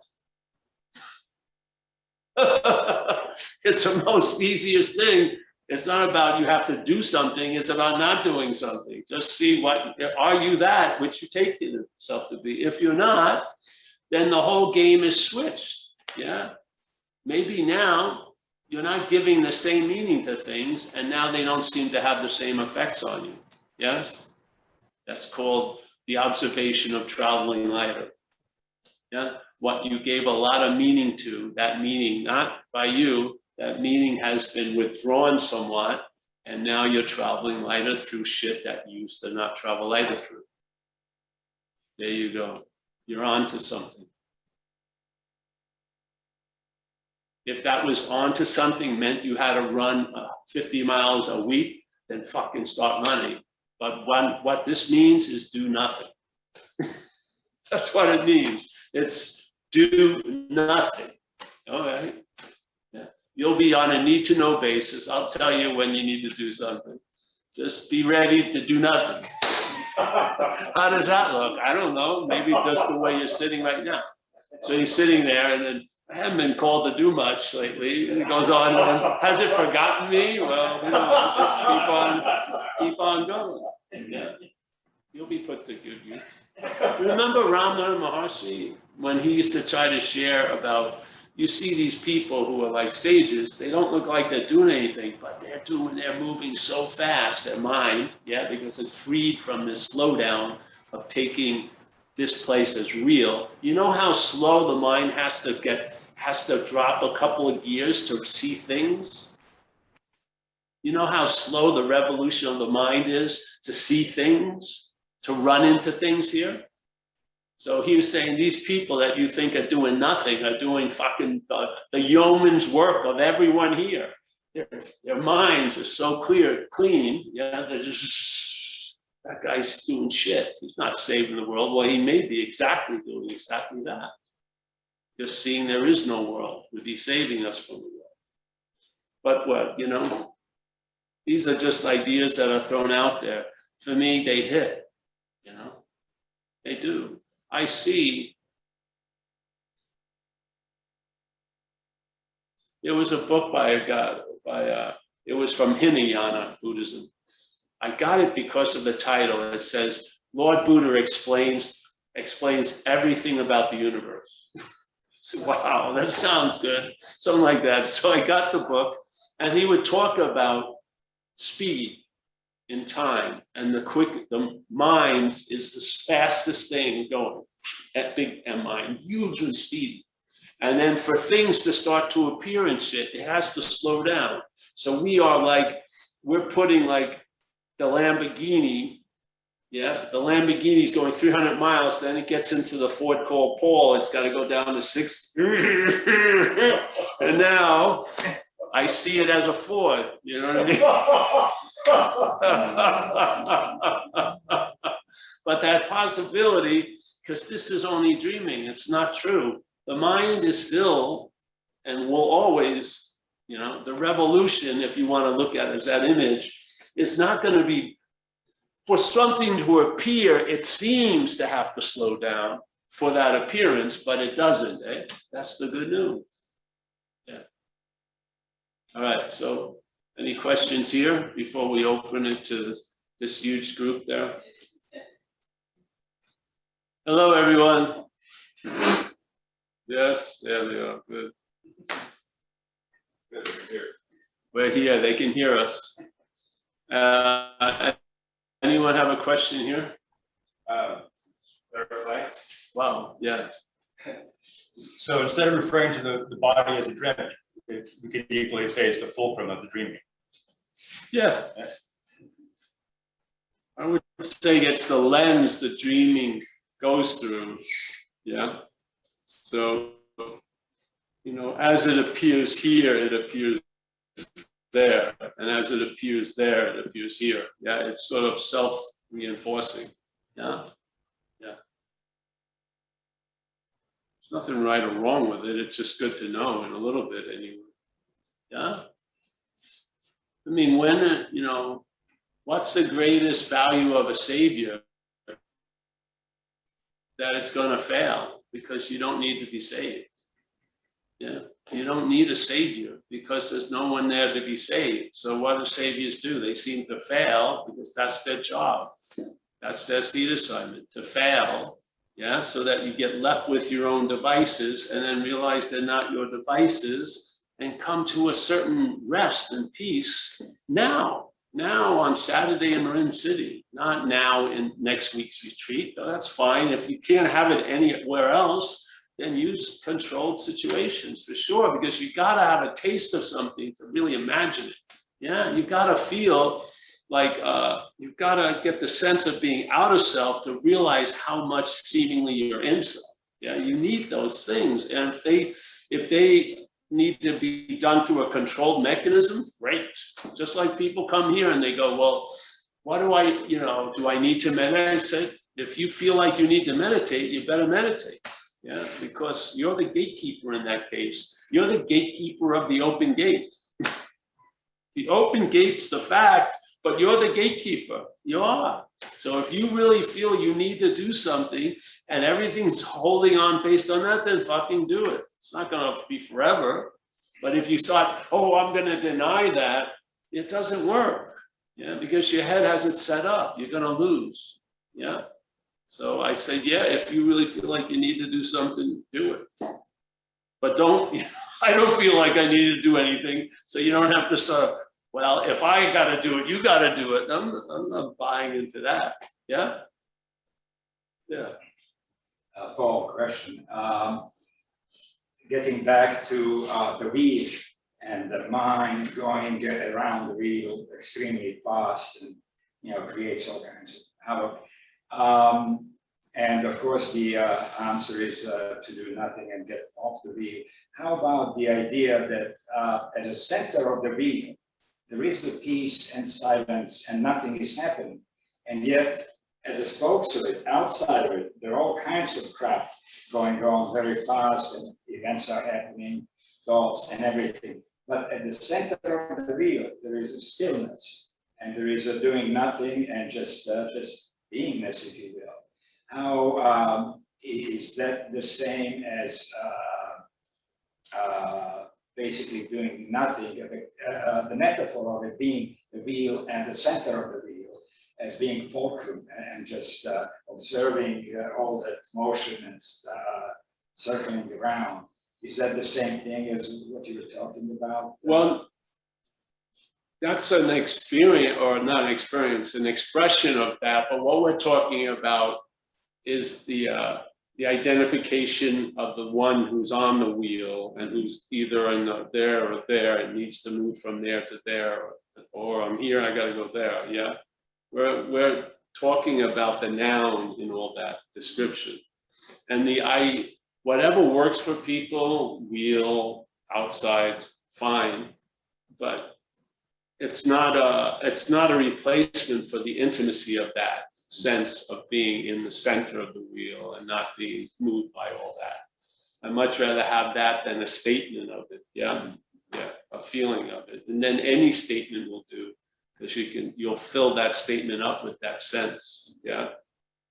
It's the most easiest thing. It's not about you have to do something. It's about not doing something. Just see are you that which you take yourself to be? If you're not, then the whole game is switched. Yeah. Maybe now you're not giving the same meaning to things, and now they don't seem to have the same effects on you. Yes. That's called the observation of traveling lighter. Yeah. What you gave a lot of meaning to, that meaning, not by you, that meaning has been withdrawn somewhat, and now you're traveling lighter through shit that you used to not travel lighter through. There you go. You're onto something. If that was onto something meant you had to run 50 miles a week, then fucking start running. But what this means is do nothing. That's what it means. It's do nothing. All right. Yeah. You'll be on a need-to-know basis. I'll tell you when you need to do something. Just be ready to do nothing. How does that look? I don't know. Maybe just the way you're sitting right now. So you're sitting there, and then I haven't been called to do much lately. And it goes on. Has it forgotten me? Well, just keep on going. Yeah. You'll be put to good use. Remember Ramana Maharshi, when he used to try to share about, you see these people who are like sages, they don't look like they're doing anything, but they're moving so fast, their mind, yeah, because it's freed from this slowdown of taking this place as real. You know how slow the mind has to drop a couple of gears to see things? You know how slow the revolution of the mind is to see things? To run into things here. So he was saying these people that you think are doing nothing are doing fucking the yeoman's work of everyone here. Their minds are so clean. Yeah, they're just, that guy's doing shit. He's not saving the world. Well, he may be doing exactly that. Just seeing there is no world would be saving us from the world. But what, these are just ideas that are thrown out there. For me, they hit. They do. I see. There was a book by a guy, it was from Hinayana Buddhism. I got it because of the title. It says, Lord Buddha explains everything about the universe. So, wow, that sounds good. Something like that. So I got the book, and he would talk about speed in time, and the mind is the fastest thing going, that big mind, hugely speedy. And then for things to start to appear in shit, it has to slow down. So we're putting like the Lamborghini, yeah, the Lamborghini's going 300 miles, then it gets into the Ford called Paul, it's got to go down to 6. And now I see it as a Ford, you know what I mean? But that possibility, because this is only dreaming, it's not true. The mind is still and will always, the revolution, if you want to look at it as that image, is not going to be, for something to appear, it seems to have to slow down for that appearance, but it doesn't, eh? That's the good news. Yeah. All right, so any questions here before we open it to this huge group there? Hello, everyone. Yes, there they are. Good. We're here. They can hear us. Anyone have a question here? Clarify. Wow. Yeah. So instead of referring to the body as a dream, we could equally say it's the fulcrum of the dreaming. Yeah. I would say it's the lens the dreaming goes through. Yeah. So, as it appears here, it appears there. And as it appears there, it appears here. Yeah. It's sort of self-reinforcing. Yeah. Yeah. There's nothing right or wrong with it. It's just good to know in a little bit anyway. Yeah. I mean, when, you know, what's the greatest value of a savior? That it's going to fail because you don't need to be saved. Yeah. You don't need a savior because there's no one there to be saved. So what do saviors do? They seem to fail because that's their job. That's their seed assignment, to fail. Yeah. So that you get left with your own devices and then realize they're not your devices and come to a certain rest and peace now on Saturday in Marin City, not now in next week's retreat. That's fine. If you can't have it anywhere else, then use controlled situations for sure, because you got to have a taste of something to really imagine it. Yeah, you got to feel like you've got to get the sense of being out of self to realize how much seemingly you're in self. Yeah, you need those things. And if they need to be done through a controlled mechanism, great. Just like people come here and they go, well, what do I, do I need to meditate? I said, if you feel like you need to meditate, you better meditate. Yeah, because you're the gatekeeper in that case. You're the gatekeeper of the open gate. The open gate's the fact, but you're the gatekeeper. You are. So if you really feel you need to do something and everything's holding on based on that, then fucking do it. It's not going to be forever. But if you thought, oh, I'm going to deny that, it doesn't work. Yeah, because your head hasn't set up. You're going to lose. Yeah. So I said, yeah, if you really feel like you need to do something, do it. But I don't feel like I need to do anything. So you don't have to sort of, well, if I got to do it, you got to do it. I'm not buying into that. Yeah. Yeah. Paul, question. Getting back to the wheel and the mind going around the wheel extremely fast and creates all kinds of havoc. And of course the answer is to do nothing and get off the wheel. How about the idea that at the center of the wheel there is the peace and silence and nothing is happening, and yet at the spokes of it, outside of it, there are all kinds of crap going on very fast, and events are happening, thoughts and everything. But at the center of the wheel, there is a stillness, and there is a doing nothing and just beingness, if you will. How is that the same as basically doing nothing? The metaphor of it being the wheel and the center of the wheel as being fulcrum and just observing all that motion and circling around. Is that the same thing as what you were talking about? Well, that's an experience, or not an experience, an expression of that. But what we're talking about is the identification of the one who's on the wheel and who's either in there or there and needs to move from there to there, or I'm here, I got to go there. Yeah. We're talking about the noun in all that description, and whatever works for people, wheel, outside, fine, but it's not a replacement for the intimacy of that sense of being in the center of the wheel and not being moved by all that. I'd much rather have that than a statement of it. Yeah, a feeling of it, and then any statement will do. Because you'll fill that statement up with that sense. Yeah.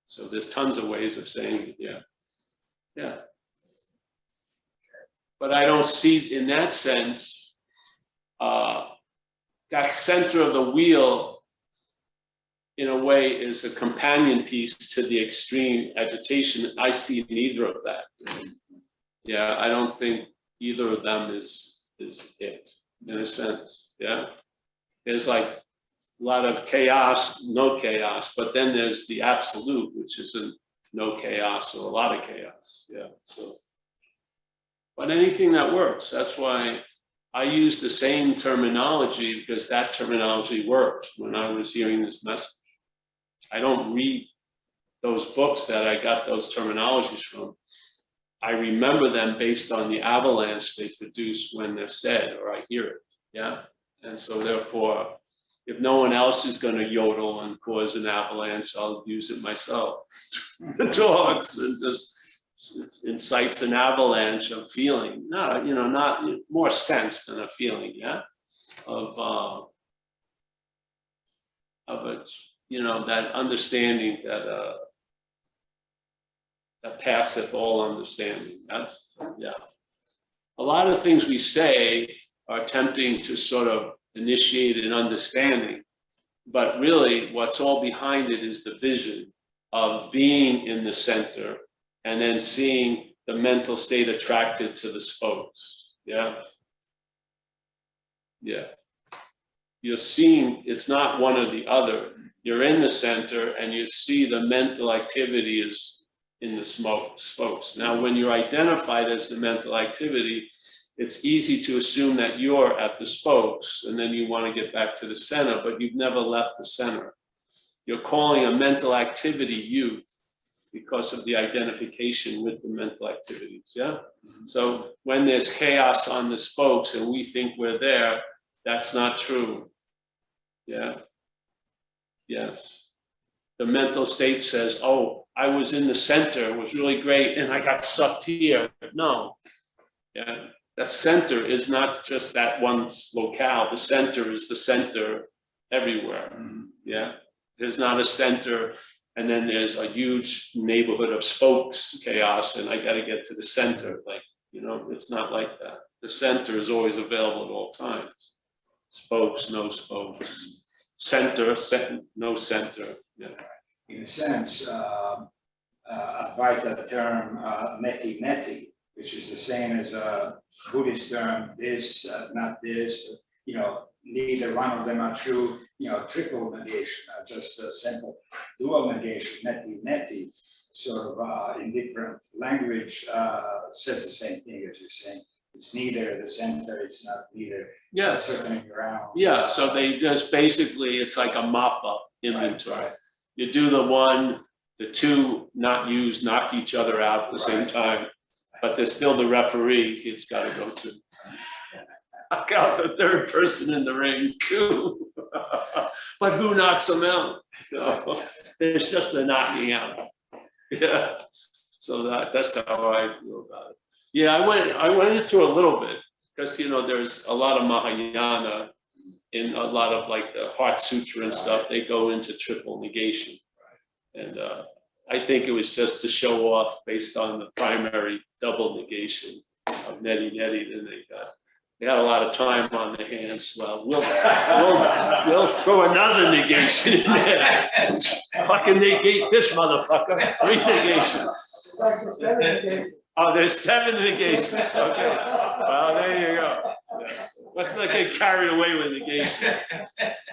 So there's tons of ways of saying it. Yeah. Yeah. But I don't see in that sense, that center of the wheel in a way is a companion piece to the extreme agitation. I see neither of that. Yeah. I don't think either of them is it in a sense. Yeah. There's like a lot of chaos, no chaos, but then there's the absolute, which isn't no chaos or a lot of chaos. Yeah. So, but anything that works. That's why I use the same terminology, because that terminology worked when I was hearing this message. I don't read those books that I got those terminologies from. I remember them based on the avalanche they produce when they're said, or I hear it. Yeah. And so therefore, if no one else is going to yodel and cause an avalanche, I'll use it myself. The dogs, and just incites an avalanche of feeling, not, not more sense than a feeling, yeah, of it, that understanding that passeth all understanding. That's, yeah. A lot of things we say are attempting to sort of initiate an understanding, but really what's all behind it is the vision of being in the center and then seeing the mental state attracted to the spokes. Yeah. Yeah. You're seeing, it's not one or the other. You're in the center and you see the mental activity is in the spokes. Now, when you're identified as the mental activity, it's easy to assume that you're at the spokes and then you want to get back to the center, but you've never left the center. You're calling a mental activity you because of the identification with the mental activities, yeah? So when there's chaos on the spokes and we think we're there, that's not true, yeah? Yes. The mental state says, oh, I was in the center, it was really great, and I got sucked here. No, yeah, that center is not just that one locale. The center is the center everywhere, yeah? There's not a center, and then there's a huge neighborhood of spokes, chaos, and I gotta get to the center. Like, it's not like that. The center is always available at all times. Spokes, no spokes. Center, no center, yeah. In a sense, Advaita term neti, which is the same as a Buddhist term, this, not this, neither one of them are true, triple negation, just a simple dual negation, neti, sort of in different language, says the same thing as you're saying. It's neither the center, it's not neither. Yeah. Circling around. Yeah, so they just basically, it's like a mop-up inventory. Right. You do the one, the two not used, knock each other out at the same time, but there's still the referee, it's gotta go to. Knock out the third person in the ring too. But who knocks them out? There's just the knocking out. Yeah, so that's how I feel about it. Yeah, I went into a little bit, because there's a lot of Mahayana in a lot of like the Heart Sutra and stuff, they go into triple negation. And I think it was just to show off based on the primary double negation of neti, then they got a lot of time on their hands. Well, we'll throw another negation in there. Fucking negate this motherfucker. 3 negations. Oh, there's 7 negations. Okay. Well, there you go. Yeah. Let's not get carried away with negation.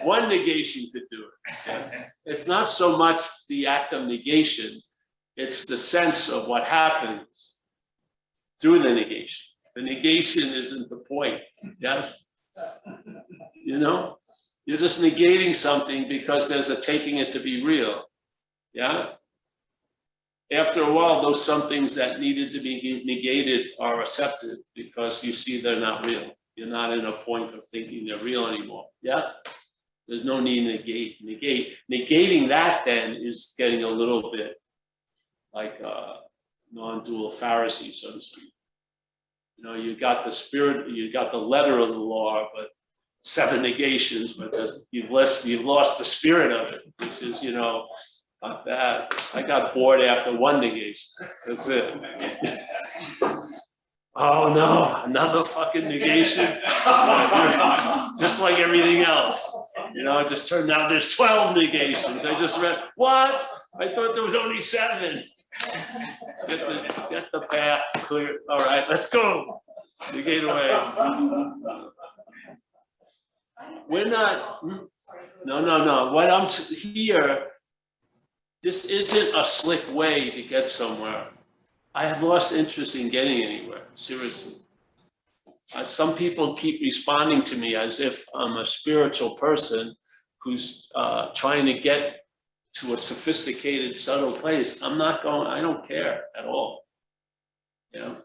1 negation could do it. Yeah. It's not so much the act of negation, it's the sense of what happens through the negation. The negation isn't the point. Yes? You're just negating something because there's a taking it to be real. Yeah? After a while, those somethings that needed to be negated are accepted because you see they're not real. You're not in a point of thinking they're real anymore. Yeah? There's no need to negate. Negating that then is getting a little bit like a non-dual Pharisee, so to speak. You got the spirit, you got the letter of the law, but 7 negations, but you've lost the spirit of it, which is, not that. I got bored after 1 negation. That's it. Oh no, another fucking negation. Just like everything else. It just turned out there's 12 negations. I just read, what? I thought there was only 7. Get the path clear. All right, let's go. Negate away. We're not, no. What I'm here, this isn't a slick way to get somewhere. I have lost interest in getting anywhere, seriously. Some people keep responding to me as if I'm a spiritual person who's trying to get to a sophisticated, subtle place. I don't care at all. I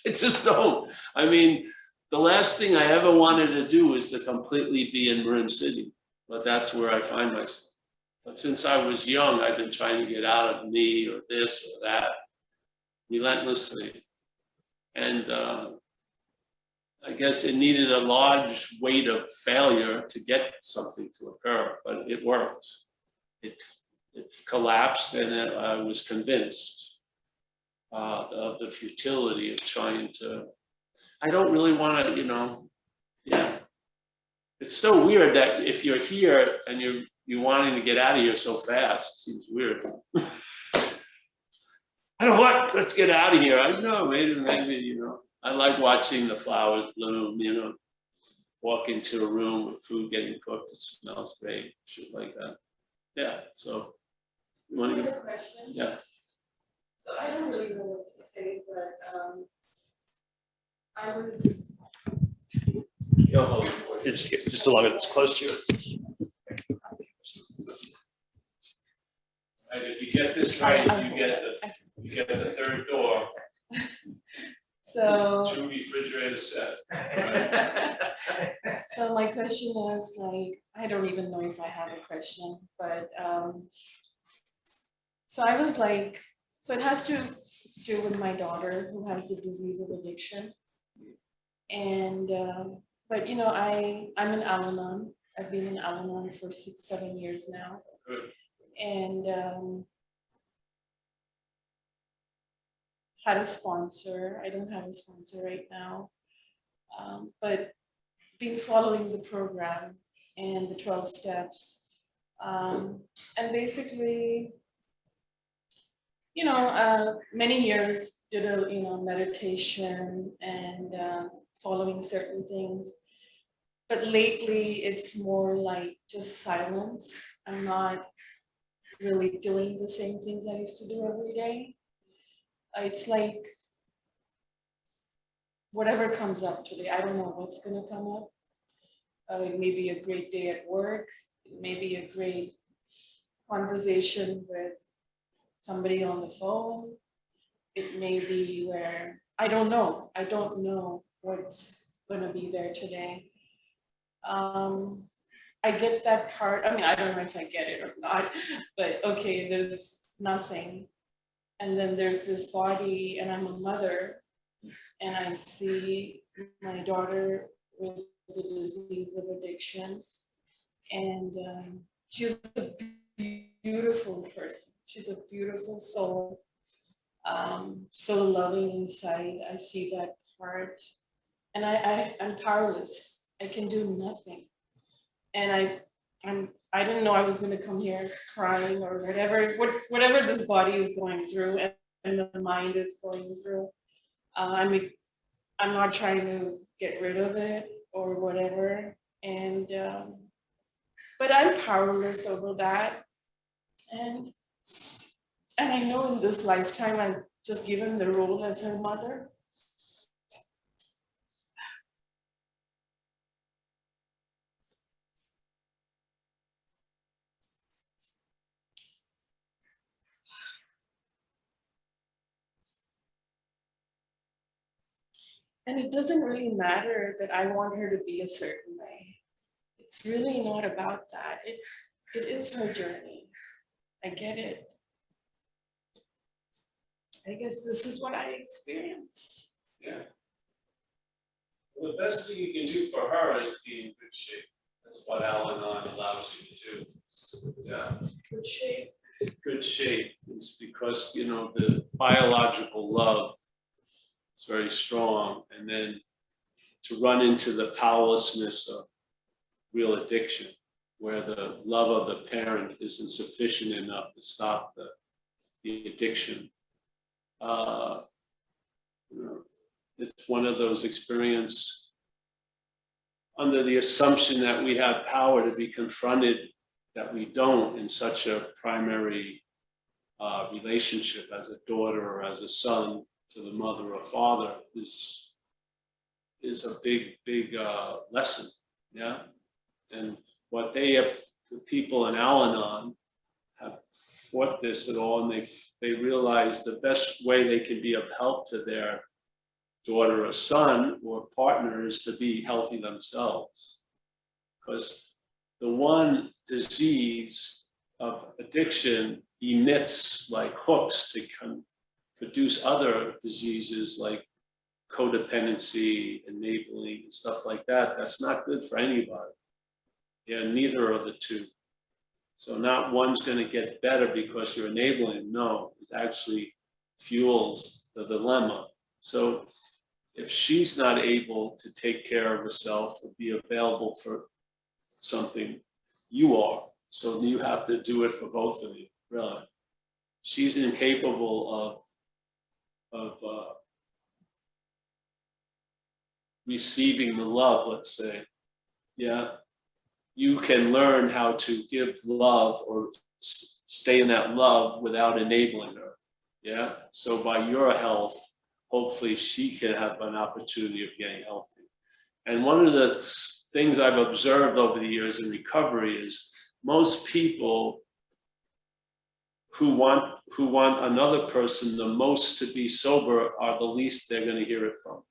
just don't. I mean, the last thing I ever wanted to do is to completely be in Marin City, but that's where I find myself. But since I was young, I've been trying to get out of me or this or that. relentlessly. And I guess it needed a large weight of failure to get something to occur, but it worked. It collapsed, and I was convinced of the futility of trying to. I don't really want to, yeah. It's so weird that if you're here and you're wanting to get out of here so fast, it seems weird. I don't want, let's get out of here. I know, maybe, I like watching the flowers bloom, walk into a room with food getting cooked, it smells great, shit like that. Yeah, so. You want to I have a question. Yeah. So I don't really know what to say, but I was. Just along it's close to you. Right, if you get this right, you get the third door. So. 2 refrigerator set. Right? So my question is like, I don't even know if I have a question, but so I was like, so it has to do with my daughter who has the disease of addiction. And but I'm in Al-Anon. I've been in Al-Anon for 6-7 years now. Good. And had a sponsor. I don't have a sponsor right now, but been following the program and the 12 steps, and basically, many years did a meditation and following certain things, but lately it's more like just silence. I'm not really doing the same things I used to do every day. It's like whatever comes up today, I don't know what's gonna come up. It may be a great day at work. It may be a great conversation with somebody on the phone. It may be where, I don't know what's gonna be there today. I get that part. I mean, I don't know if I get it or not, but okay, there's nothing. And then there's this body, and I'm a mother, and I see my daughter with the disease of addiction. And she's a beautiful person. She's a beautiful soul, so loving inside. I see that part. And I'm powerless. I can do nothing. And I didn't know I was going to come here crying or whatever this body is going through and the mind is going through. I'm not trying to get rid of it or whatever. And but I'm powerless over that. And I know in this lifetime I'm just given the role as her mother. And it doesn't really matter that I want her to be a certain way. It's really not about that. It is her journey. I get it. I guess this is what I experience. Yeah. Well, the best thing you can do for her is be in good shape. That's what Al-Anon allows you to do. Yeah. Good shape. Good shape is because, the biological love is very strong. And then to run into the powerlessness of real addiction, where the love of the parent isn't sufficient enough to stop the addiction. It's one of those experiences under the assumption that we have power to be confronted, that we don't in such a primary relationship as a daughter or as a son to the mother or father is a big lesson, yeah. And what the people in Al-Anon have fought this at all, and they realize the best way they can be of help to their daughter or son or partner is to be healthy themselves. Because the one disease of addiction emits like hooks produce other diseases like codependency, enabling, and stuff like that. That's not good for anybody. Yeah, neither are the two. So not one's going to get better because you're enabling. No, it actually fuels the dilemma. So if she's not able to take care of herself or be available for something, you are. So you have to do it for both of you, really. She's incapable of receiving the love, let's say. Yeah. You can learn how to give love or stay in that love without enabling her. Yeah. So by your health, hopefully she can have an opportunity of getting healthy. And one of the things I've observed over the years in recovery is most people who want another person the most to be sober are the least they're going to hear it from.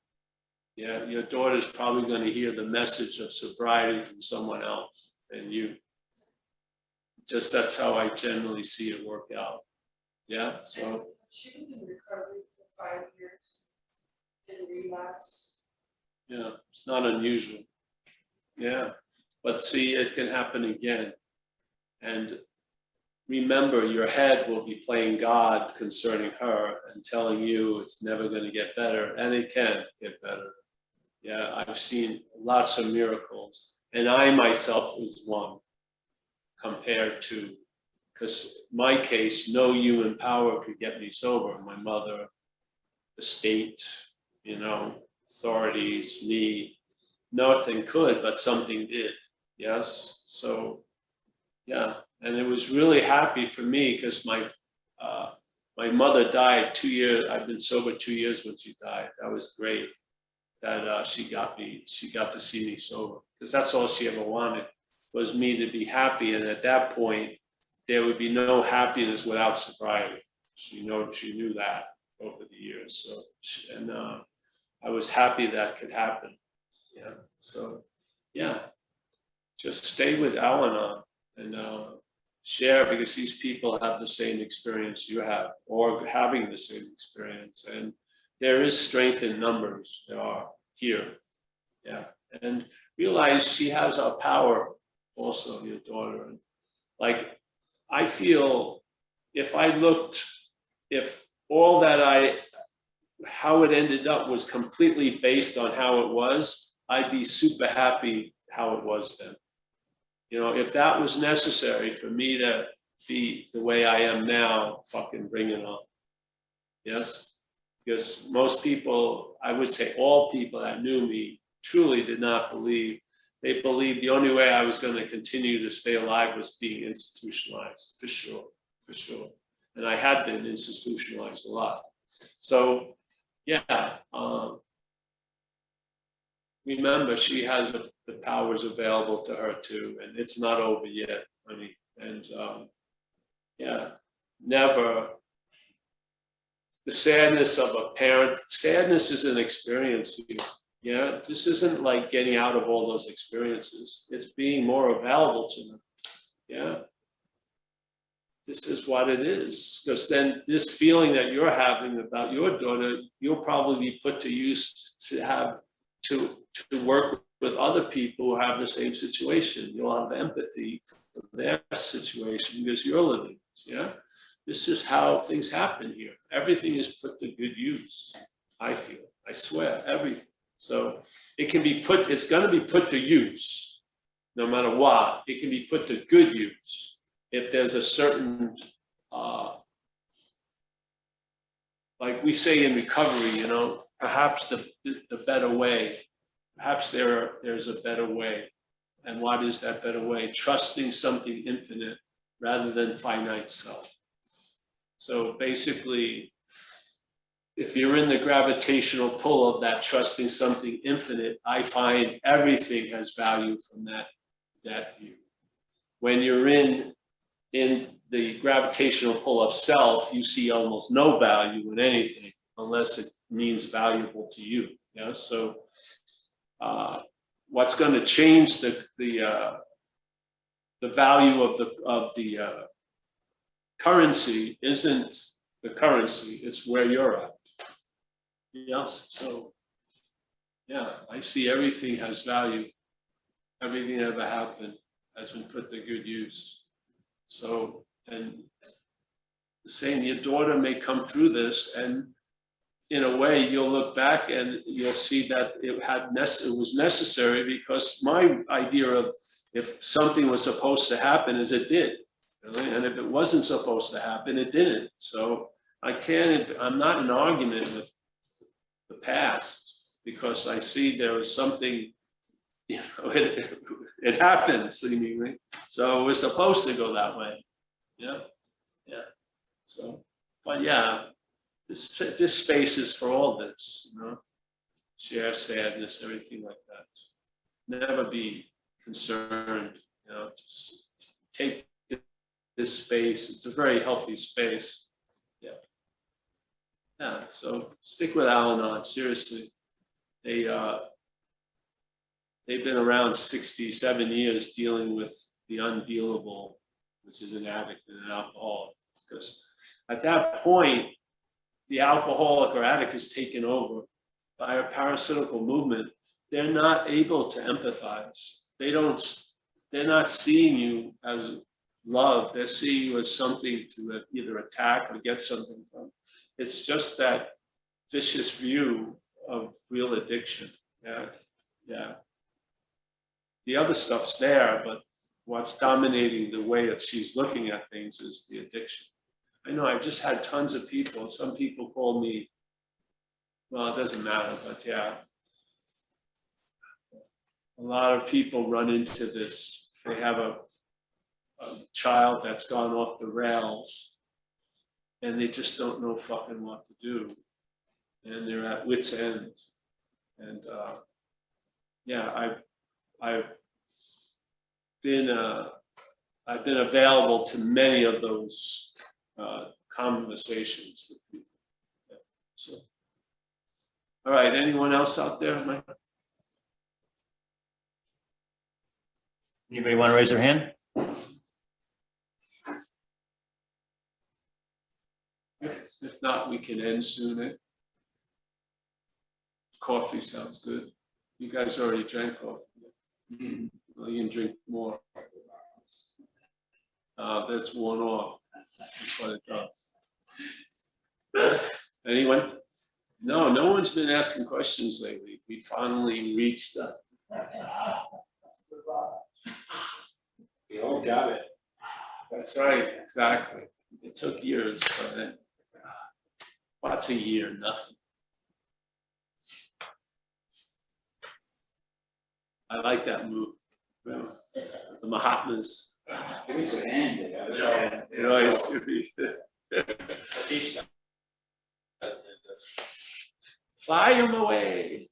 Yeah, your daughter's probably going to hear the message of sobriety from someone else than you. Just that's how I generally see it work out. Yeah, so. She was in recovery for 5 years and relapsed. Yeah, it's not unusual. Yeah, but see, it can happen again. And remember, your head will be playing God concerning her and telling you it's never going to get better, and it can get better. Yeah, I've seen lots of miracles, and I myself was one compared to, because my case, no human power could get me sober. My mother, the state, authorities, me, nothing could, but something did. Yes, so yeah, and it was really happy for me because my mother died 2 years. I've been sober 2 years when she died. That was great. That she got to see me sober, because that's all she ever wanted, was me to be happy. And at that point, there would be no happiness without sobriety. She knew that over the years. So, I was happy that could happen. Yeah. So, yeah, just stay with Al-Anon and share, because these people have the same experience you have, or having the same experience. And there is strength in numbers. There are here. Yeah. And realize she has a power also, your daughter. And like, I feel if all that how it ended up was completely based on how it was, I'd be super happy how it was then. If that was necessary for me to be the way I am now, fucking bring it on. Yes? Because most people, I would say all people that knew me, truly did not believe. They believed the only way I was going to continue to stay alive was being institutionalized, for sure. And I had been institutionalized a lot. So, yeah, remember, she has the powers available to her too, and it's not over yet, honey. And yeah, never. The sadness of a parent, sadness is an experience here. Yeah, this isn't like getting out of all those experiences. It's being more available to them. Yeah. This is what it is. Because then this feeling that you're having about your daughter, you'll probably be put to use to work with other people who have the same situation. You'll have empathy for their situation because you're living. Yeah. This is how things happen here. Everything is put to good use, I feel. I swear, everything. So it's going to be put to use, no matter what. It can be put to good use if there's a certain, like we say in recovery, perhaps the better way. Perhaps there's a better way. And what is that better way? Trusting something infinite rather than finite self. So basically, if you're in the gravitational pull of that trusting something infinite, I find everything has value from that view. When you're in the gravitational pull of self, you see almost no value in anything unless it means valuable to you. Yeah. So what's going to change the value of the currency isn't the currency, it's where you're at. Yes, so, yeah, I see everything has value. Everything that ever happened has been put to good use. So, and saying your daughter may come through this, and in a way, you'll look back and you'll see that it was necessary, because my idea of if something was supposed to happen is it did, really? And if it wasn't supposed to happen, it didn't. So I'm not in argument with the past, because I see there was something, you know, it happened seemingly. So we're supposed to go that way. Yeah, yeah. So, but yeah, this space is for all this, you know, share sadness, everything like that. Never be concerned, you know, just take this space. It's a very healthy space. Yeah. Yeah, so stick with Al-Anon, seriously. They've been around 67 years dealing with the undealable, which is an addict and an alcoholic. Because at that point, the alcoholic or addict is taken over by a parasitical movement. They're not able to empathize. They're not seeing you as love. They're seeing you as something to either attack or get something from. It's just that vicious view of real addiction. Yeah, yeah. The other stuff's there, but what's dominating the way that she's looking at things is the addiction. I know I've just had tons of people. Some people call me, well, it doesn't matter, but yeah. A lot of people run into this. They have a child that's gone off the rails, and they just don't know fucking what to do. And they're at wit's end. And yeah, I've been available to many of those conversations with people. Yeah. So, all right, anyone else out there? Anybody want to raise their hand? If not, we can end soon. Coffee sounds good. You guys already drank coffee. Well, you can drink more. That's worn off. That's what it does. Anyone? No, no one's been asking questions lately. We finally reached that. We all got it. That's right, exactly. It took years, but what's a year? Nothing. I like that move. The Mahatmas. Give me some hand. It always could be. Fly him away.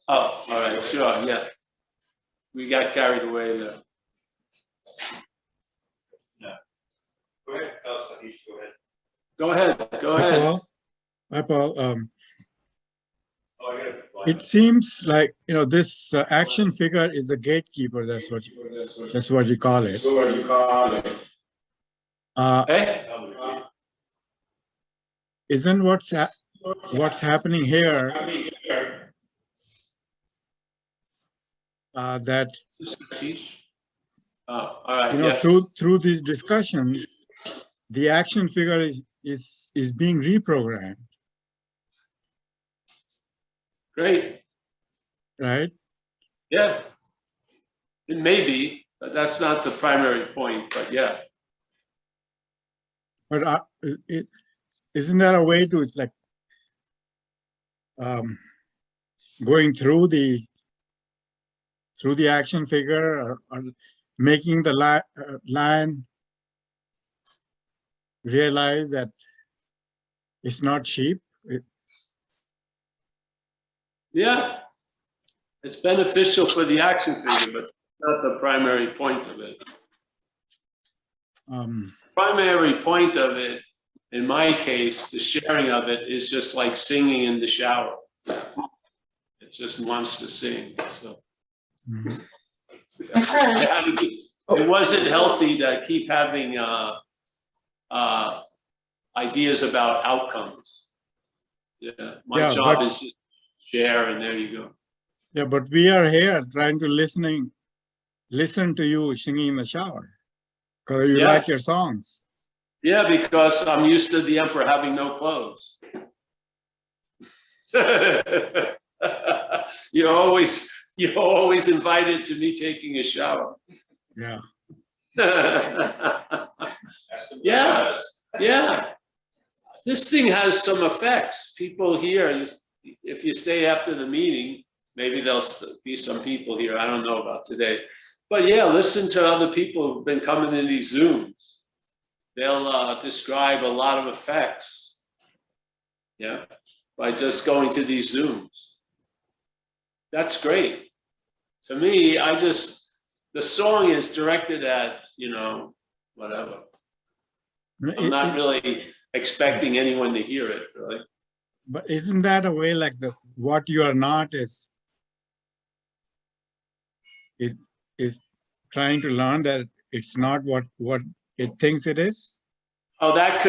Oh, all right, sure, yeah. We got carried away there. Yeah. Go ahead, Satish, go ahead. Go ahead, go ahead. Hi, Paul. Oh, I got It seems like, you know, this action figure is a gatekeeper. That's what you call it. Hey? Isn't what's happening here that All right, you know, yes. through these discussions, the action figure is being reprogrammed, Great. right? Yeah. It may be, but that's not the primary point, but yeah. But isn't there a way to like going through the action figure or making the line realize that it's not sheep? Yeah. It's beneficial for the action figure, but not the primary point of it. Primary point of it, in my case, the sharing of it is just like singing in the shower. It just wants to sing. So it wasn't healthy to keep having ideas about outcomes. Yeah, my Yeah, job but- is just share, and there you go. Yeah, but we are here trying to listen to you singing in the shower because you like your Yes. songs. Yeah, because I'm used to the emperor having no clothes. You're always invited to me taking a shower. Yeah. Yeah, yeah. This thing has some effects. People here, if you stay after the meeting, maybe there'll be some people here. I don't know about today. But yeah, listen to other people who've been coming in these Zooms. They'll describe a lot of effects. Yeah, by just going to these Zooms. That's great. To me, the song is directed at, whatever. I'm not really expecting anyone to hear it, really. But isn't that a way like what you are not is trying to learn that it's not what it thinks it is? Oh, that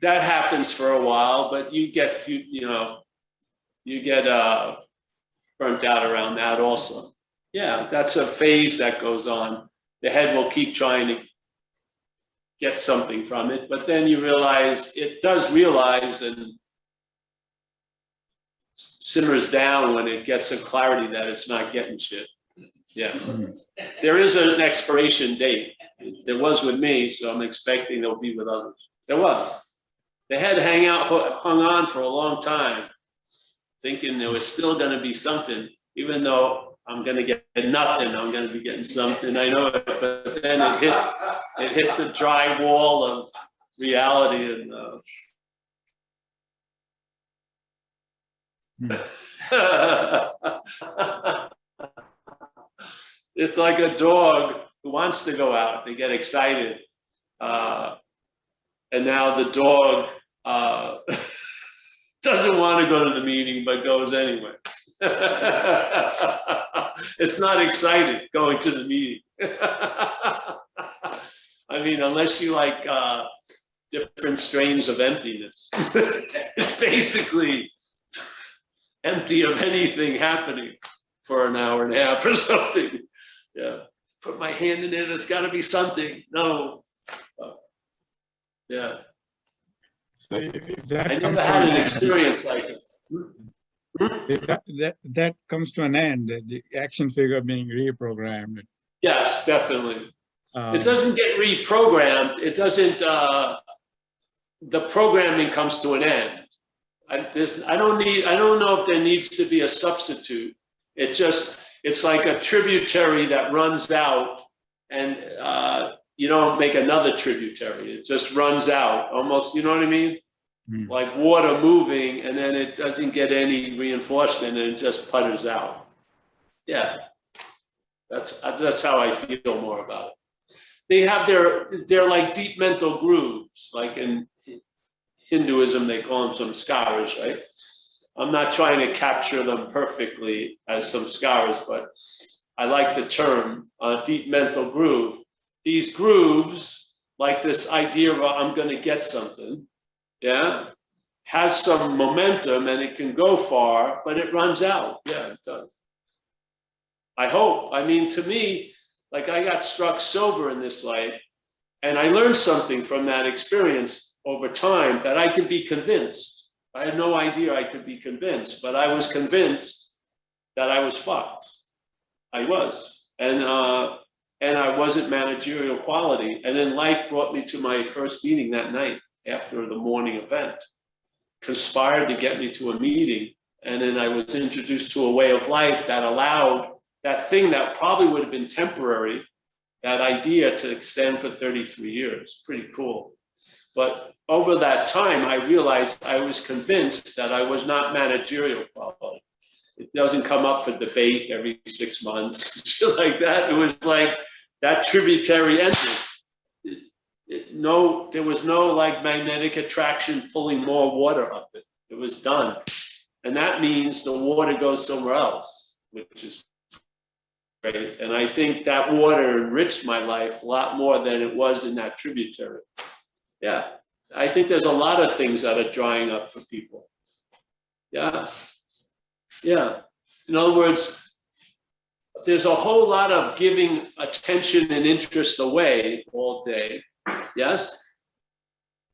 happens for a while, but you get burnt out around that also. Yeah, that's a phase that goes on. The head will keep trying to get something from it, but then you realize and simmers down when it gets a clarity that it's not getting shit. Yeah. Mm. There is an expiration date. There was with me, so I'm expecting there'll be with others. There was. The head hung on for a long time, thinking there was still going to be something, even though I'm going to get nothing. I'm going to be getting something. I know it, but then it hit the dry wall of reality, and it's like a dog who wants to go out. They get excited, and now the dog doesn't want to go to the meeting, but goes anyway. It's not excited going to the meeting. I mean, unless you like different strains of emptiness. It's basically empty of anything happening for an hour and a half or something. Yeah. Put my hand in it, it's got to be something. No. Yeah. So if that I comes never to had an an end, experience like it. if that comes to an end, the action figure being reprogrammed. Yes, definitely. um, It doesn't get reprogrammed. It doesn't, the programming comes to an end. I don't know if there needs to be a substitute. It's like a tributary that runs out, and you don't make another tributary. It just runs out almost, you know what I mean? Hmm. Like water moving, and then it doesn't get any reinforcement, and it just putters out. Yeah, that's how I feel more about it. They have they're like deep mental grooves, like in Hinduism, they call them samskaras, right? I'm not trying to capture them perfectly as samskaras, but I like the term deep mental groove. These grooves, like this idea of I'm going to get something, yeah, has some momentum and it can go far, but it runs out. Yeah, it does. I hope. I mean, to me, like I got struck sober in this life, and I learned something from that experience over time that I could be convinced. I had no idea I could be convinced, but I was convinced that I was fucked. I was, and I wasn't managerial quality. And then life brought me to my first meeting that night after the morning event, conspired to get me to a meeting. And then I was introduced to a way of life that allowed that thing that probably would have been temporary, that idea, to extend for 33 years. Pretty cool. But over that time, I realized I was convinced that I was not managerial quality. It doesn't come up for debate every 6 months, shit like that. It was like that tributary ended. There was no like magnetic attraction pulling more water up it. It was done. And that means the water goes somewhere else, which is great. And I think that water enriched my life a lot more than it was in that tributary. Yeah, I think there's a lot of things that are drying up for people. Yeah. Yeah. In other words, there's a whole lot of giving attention and interest away all day. Yes.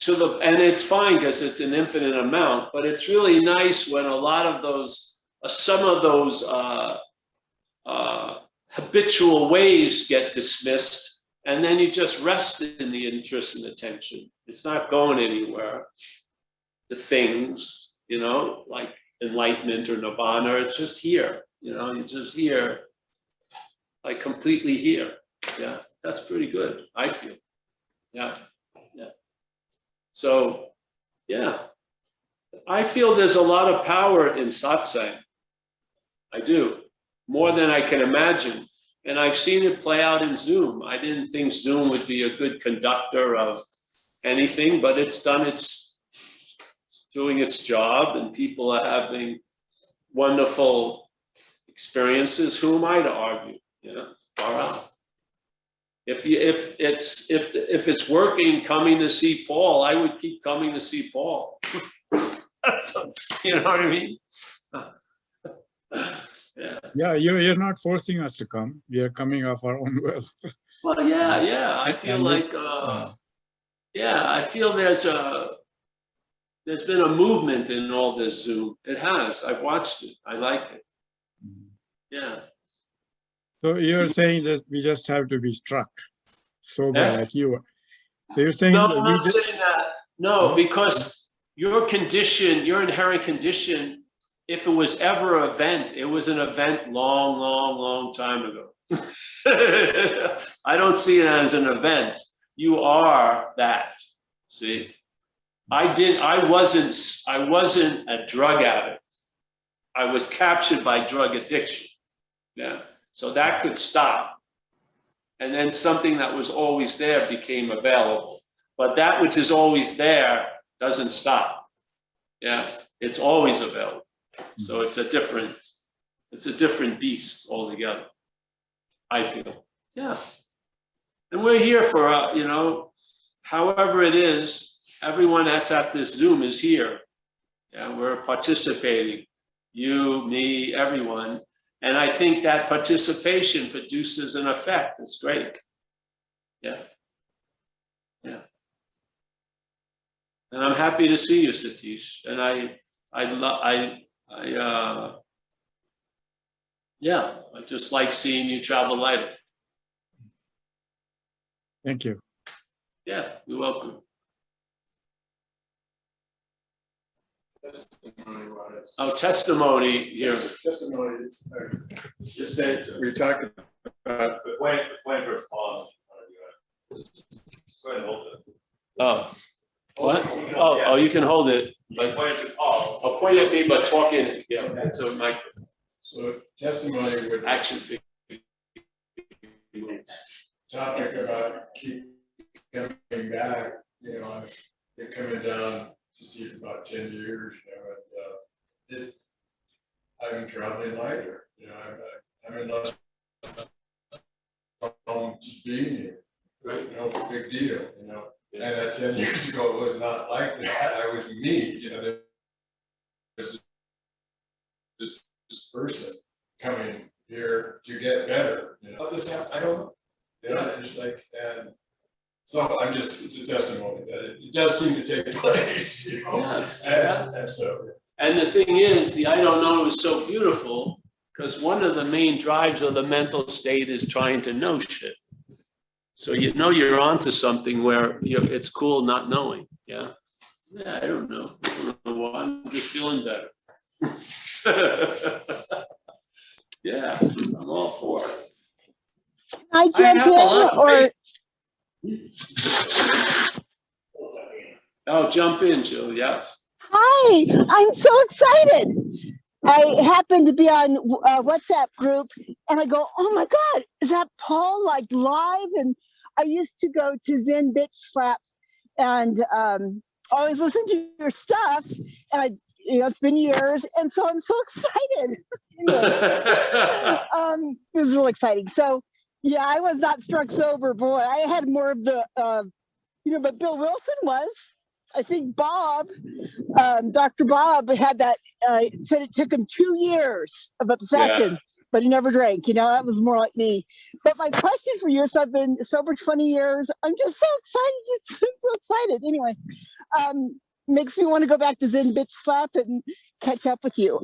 And it's fine because it's an infinite amount, but it's really nice when a lot of those, some of those habitual ways get dismissed, and then you just rest in the interest and attention. It's not going anywhere. The things, like enlightenment or nirvana, it's just here. You're just here, like completely here. Yeah, that's pretty good, I feel. Yeah. So, yeah, I feel there's a lot of power in satsang. I do, more than I can imagine. And I've seen it play out in Zoom. I didn't think Zoom would be a good conductor of anything, but it's doing its job, and people are having wonderful experiences. Who am I to argue? Far out. If it's working, coming to see Paul, I would keep coming to see Paul. You know what I mean? Yeah, you're not forcing us to come. We are coming of our own will. Well, yeah. I feel like, I feel there's been a movement in all this Zoom. It has. I've watched it. I like it. Yeah. So you're saying that we just have to be struck sober like you are. So you're saying No, that I'm not saying that. No, because your condition, your inherent condition, if it was ever an event, it was an event long time ago. I don't see it as an event. You are that. See, I wasn't a drug addict. I was captured by drug addiction. Yeah. So that could stop. And then something that was always there became available. But that which is always there doesn't stop. Yeah. It's always available. So it's a different beast altogether, I feel. Yeah. And we're here for, however it is, everyone that's at this Zoom is here. Yeah, we're participating. You, me, everyone. And I think that participation produces an effect. It's great. Yeah. Yeah. And I'm happy to see you, Satish. And I just like seeing you travel lighter. Thank you. Yeah, you're welcome. Oh, testimony here. Testimony. Just said we talked about. Wait for a pause. Go ahead and hold it. Oh, what? Oh, you can hold it. Like point it to Paul. I'll point at me, but talk in. Yeah, it's a mic. So testimony would Action figure. topic about keep coming back. I've been coming down to see for about 10 years. And I'm traveling lighter. I'm in less to being here. Right. No big deal. Yeah. And that 10 years ago, it was not like that. I was me. There's this person coming here to get better. I don't know. And it's like, and so it's a testimony that it does seem to take place. Yeah. And so. And the thing is, the I don't know is so beautiful because one of the main drives of the mental state is trying to know shit. So you're onto something where it's cool not knowing. Yeah. Yeah, I don't know. Why. I'm just feeling better. Yeah, I'm all for it. I jump in, Oh, jump in, Jill. Yes. hi, I'm so excited. I happen to be on a WhatsApp group and I go, oh my God, is that Paul like live? And I used to go to Zen Bitch Slap and always listen to your stuff. And it's been years. And so I'm so excited. It was really exciting. So yeah, I was not struck sober, boy. I had more of the, but Bill Wilson was. I think Bob, Dr. Bob had that, said it took him 2 years of obsession, but he never drank. You know, that was more like me. But my question for you is, I've been sober 20 years. I'm just so excited. I'm so excited. Anyway, makes me want to go back to Zen Bitch Slap and catch up with you.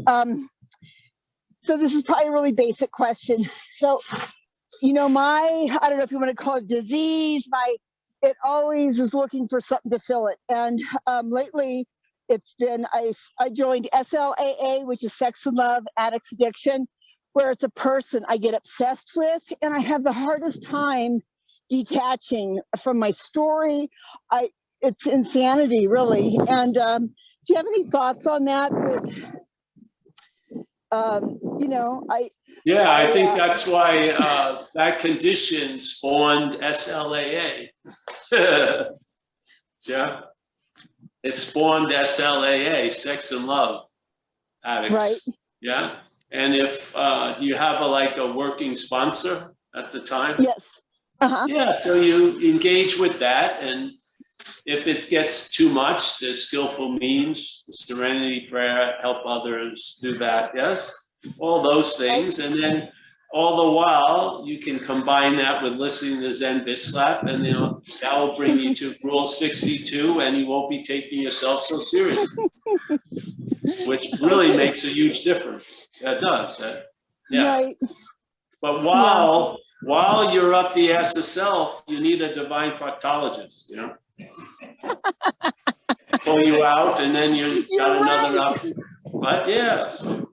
So this is probably a really basic question. So, you know, I don't know if you want to call it disease, it always is looking for something to fill it. And lately it's been, I joined SLAA, which is Sex and Love Addicts Addiction, where it's a person I get obsessed with, and I have the hardest time detaching from my story. It's insanity, really. And do you have any thoughts on that? You know, I think that's why that condition spawned SLAA. Yeah, it spawned SLAA, Sex and Love Addicts. Right. Yeah, and if do you have a working sponsor at the time? Yes. Uh-huh. Yeah, so you engage with that, and if it gets too much, there's skillful means, serenity prayer, help others do that, yes? All those things, and then all the while, you can combine that with listening to Zen Bitch Slap, and you know, that will bring you to Rule 62, and you won't be taking yourself so seriously, which really makes a huge difference. That does, yeah. Right. But while you're up the ass of self, you need a divine proctologist, you know? Pull you out, and then you've got another option. But yeah, so,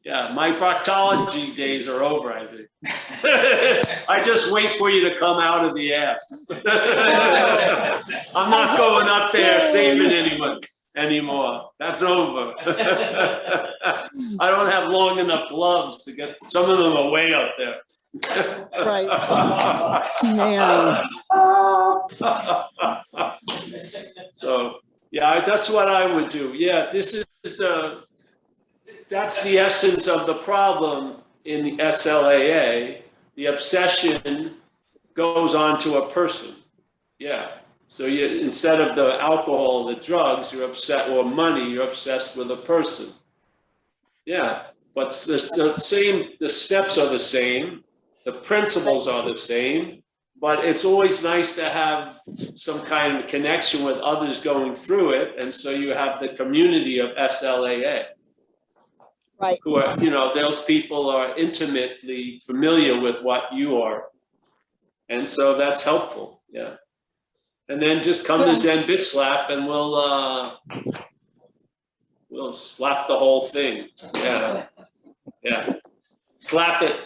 yeah, my proctology days are over, I think. I just wait for you to come out of the ass. I'm not going up there saving anyone anymore. That's over. I don't have long enough gloves to get, some of them are way up there. Right. Man. So, yeah, that's what I would do. Yeah, this is that's the essence of the problem in the SLAA. The obsession goes on to a person. Yeah. So you, instead of the alcohol, the drugs, you're upset, or money, you're obsessed with a person. Yeah. But the steps are the same. The principles are the same, but it's always nice to have some kind of connection with others going through it. And so you have the community of SLAA. Right. Who are, you know, those people are intimately familiar with what you are. And so that's helpful. Yeah. And then just come to Zen Bitch Slap and we'll slap the whole thing. Yeah. Yeah. Slap it.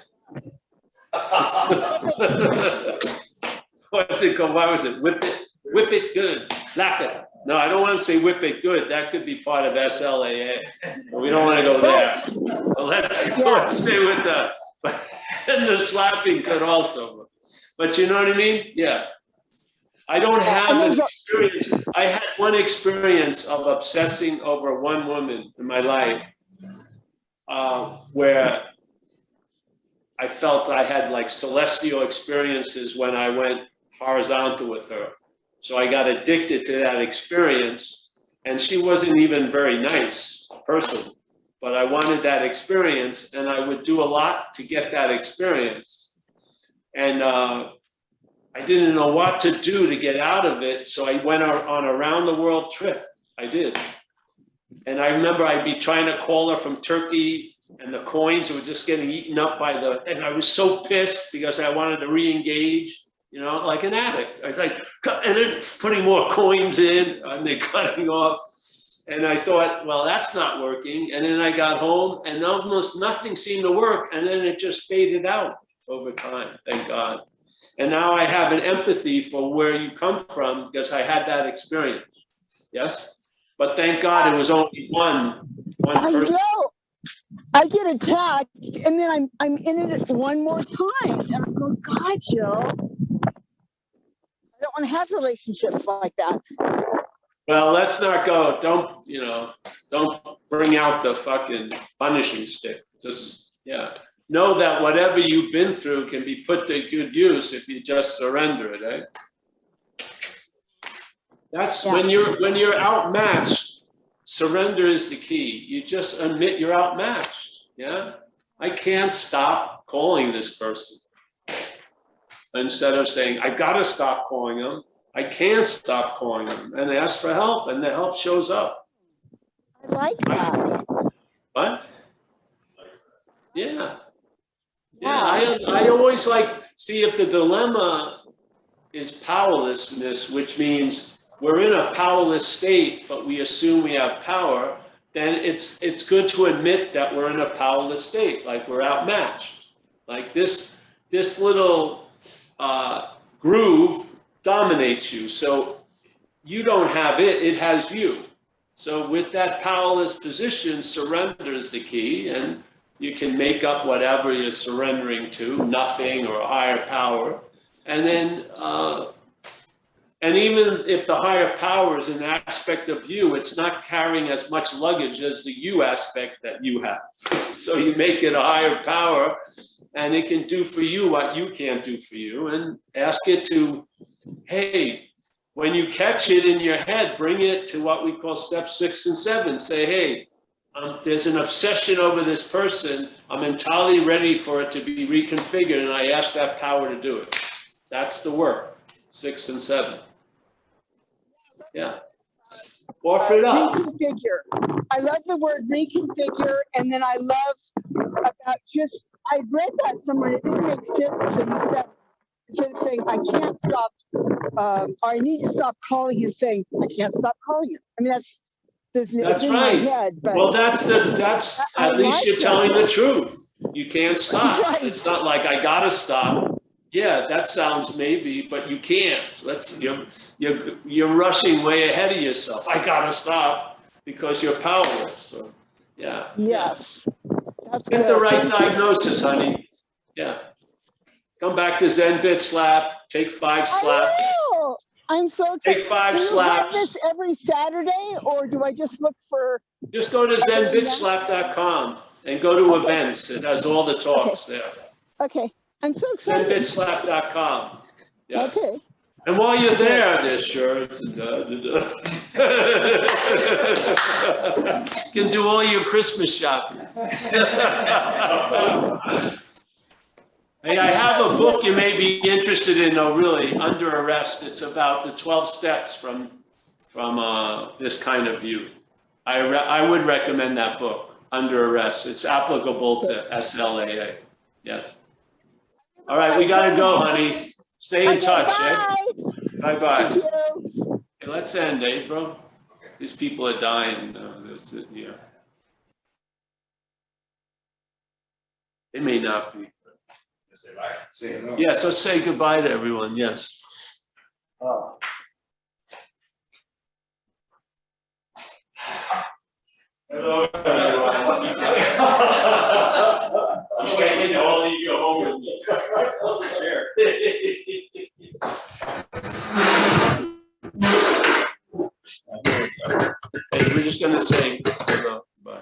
What's it called? Why was it? Whip it? Whip it good. Slap it. No, I don't want to say whip it good. That could be part of SLAA. But we don't want to go there. Well, let's stay with that. And the slapping could also. But you know what I mean? Yeah. I don't have an experience. I had one experience of obsessing over one woman in my life where I felt I had like celestial experiences when I went horizontal with her. So I got addicted to that experience, and she wasn't even very nice person, but I wanted that experience, and I would do a lot to get that experience. And I didn't know what to do to get out of it, so I went on a round the world trip. I did. And I remember I'd be trying to call her from Turkey, and the coins were just getting eaten up by and I was so pissed because I wanted to re-engage. You know, like an addict. I was like, and then putting more coins in, and they're cutting off. And I thought, well, that's not working. And then I got home, and almost nothing seemed to work. And then it just faded out over time, thank God. And now I have an empathy for where you come from because I had that experience. Yes? But thank God it was only one person. I know. I get attacked, and then I'm in it one more time. And I go, God, Jill. I don't want to have relationships like that. Well, let's not go. Don't bring out the fucking punishing stick. Just, yeah. Know that whatever you've been through can be put to good use if you just surrender it, eh? That's Yeah. when you're outmatched, surrender is the key. You just admit you're outmatched. Yeah. I can't stop calling this person. Instead of saying, I gotta stop calling them, I can't stop calling them and ask for help, and the help shows up. I like that. What? Yeah. Wow. I always like, see if the dilemma is powerlessness, which means we're in a powerless state, but we assume we have power, then it's good to admit that we're in a powerless state, like we're outmatched. Like this little groove dominates you. So you don't have it, it has you. So with that powerless position, surrender is the key, and you can make up whatever you're surrendering to, nothing or a higher power. And then, and even if the higher power is an aspect of you, it's not carrying as much luggage as the you aspect that you have. So you make it a higher power, and it can do for you what you can't do for you, and ask it to, hey, when you catch it in your head, bring it to what we call step 6 and 7. Say, hey, there's an obsession over this person. I'm entirely ready for it to be reconfigured, and I ask that power to do it. That's the work, 6 and 7. Yeah. Offer it up. Reconfigure. I love the word reconfigure, and then I love about just, I read that somewhere, it didn't make sense to me. Instead of saying, I can't stop, or I need to stop calling him, saying, I can't stop calling him. I mean, that's That's in right. my head, but Well, that's I at least like you're that. telling the truth. You can't stop. Right. It's not like I gotta stop. Yeah, that sounds maybe, but you can't. You're rushing way ahead of yourself. I gotta stop because you're powerless. So, yeah. yes. That's Get the good. right Thank you. diagnosis, honey. Yeah. Come back to Zen Bit Slap. Take 5 slaps. I will. I'm so excited. Take 5 Do you have slaps. this every Saturday, or do I just look for? Just go to zenbitslap.com and go to events. It has all the talks there. Okay, I'm so excited. Zenbitslap.com. Yes. Okay. And while you're there, there's shirts and you can do all your Christmas shopping. Hey, I have a book you may be interested in, though, really, Under Arrest. It's about the 12 steps from this kind of view. I would recommend that book, Under Arrest. It's applicable to SLAA. Yes. All right, we gotta go, honey. Stay in touch, eh? Bye. Bye-bye. Thank you. Hey, let's end, eh, bro? These people are dying. Yeah. They may not be. Say hello. Yeah, so say goodbye to everyone, yes. Oh. Hello, everyone. Okay, I'll leave you home with me. Sure. Hey, we're just gonna say hello, bye.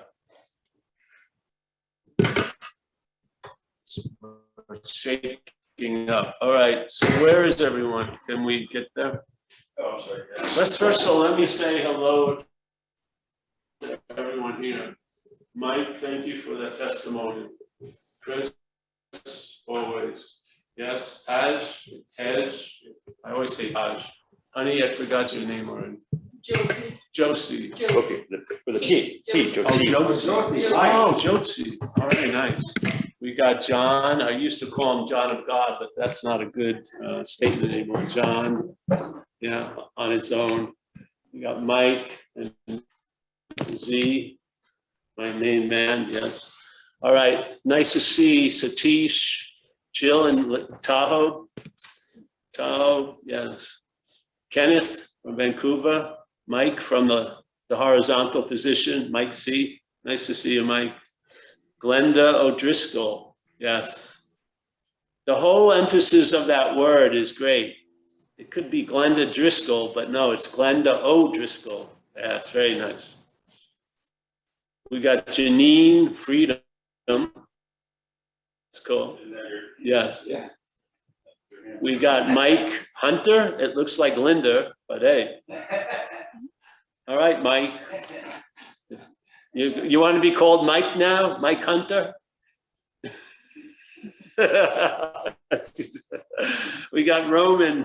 We're shaking up. All right, so where is everyone? Can we get there? Oh, I'm sorry. Let's first of all, let me say hello to everyone here. Mike, thank you for that testimony. Chris, always. Yes, Taj, I always say Taj. Honey, I forgot your name already. Josie. Okay, with a T, Oh, Josie. Oh, Josie. All right, nice. We got John. I used to call him John of God, but that's not a good statement anymore. John, yeah, on its own. We got Mike and Z, my main man, yes. All right, nice to see Satish, Jill in Tahoe. Tahoe, yes. Kenneth from Vancouver. Mike from the horizontal position, Mike C. Nice to see you, Mike. Glenda O'Driscoll, yes. The whole emphasis of that word is great. It could be Glenda Driscoll, but no, it's Glenda O'Driscoll. Yeah, it's very nice. We got Janine Freedom. It's cool. Yes. Yeah. We got Mike Hunter. It looks like Linda. but hey. All right, Mike. You want to be called Mike now? Mike Hunter? We got Roman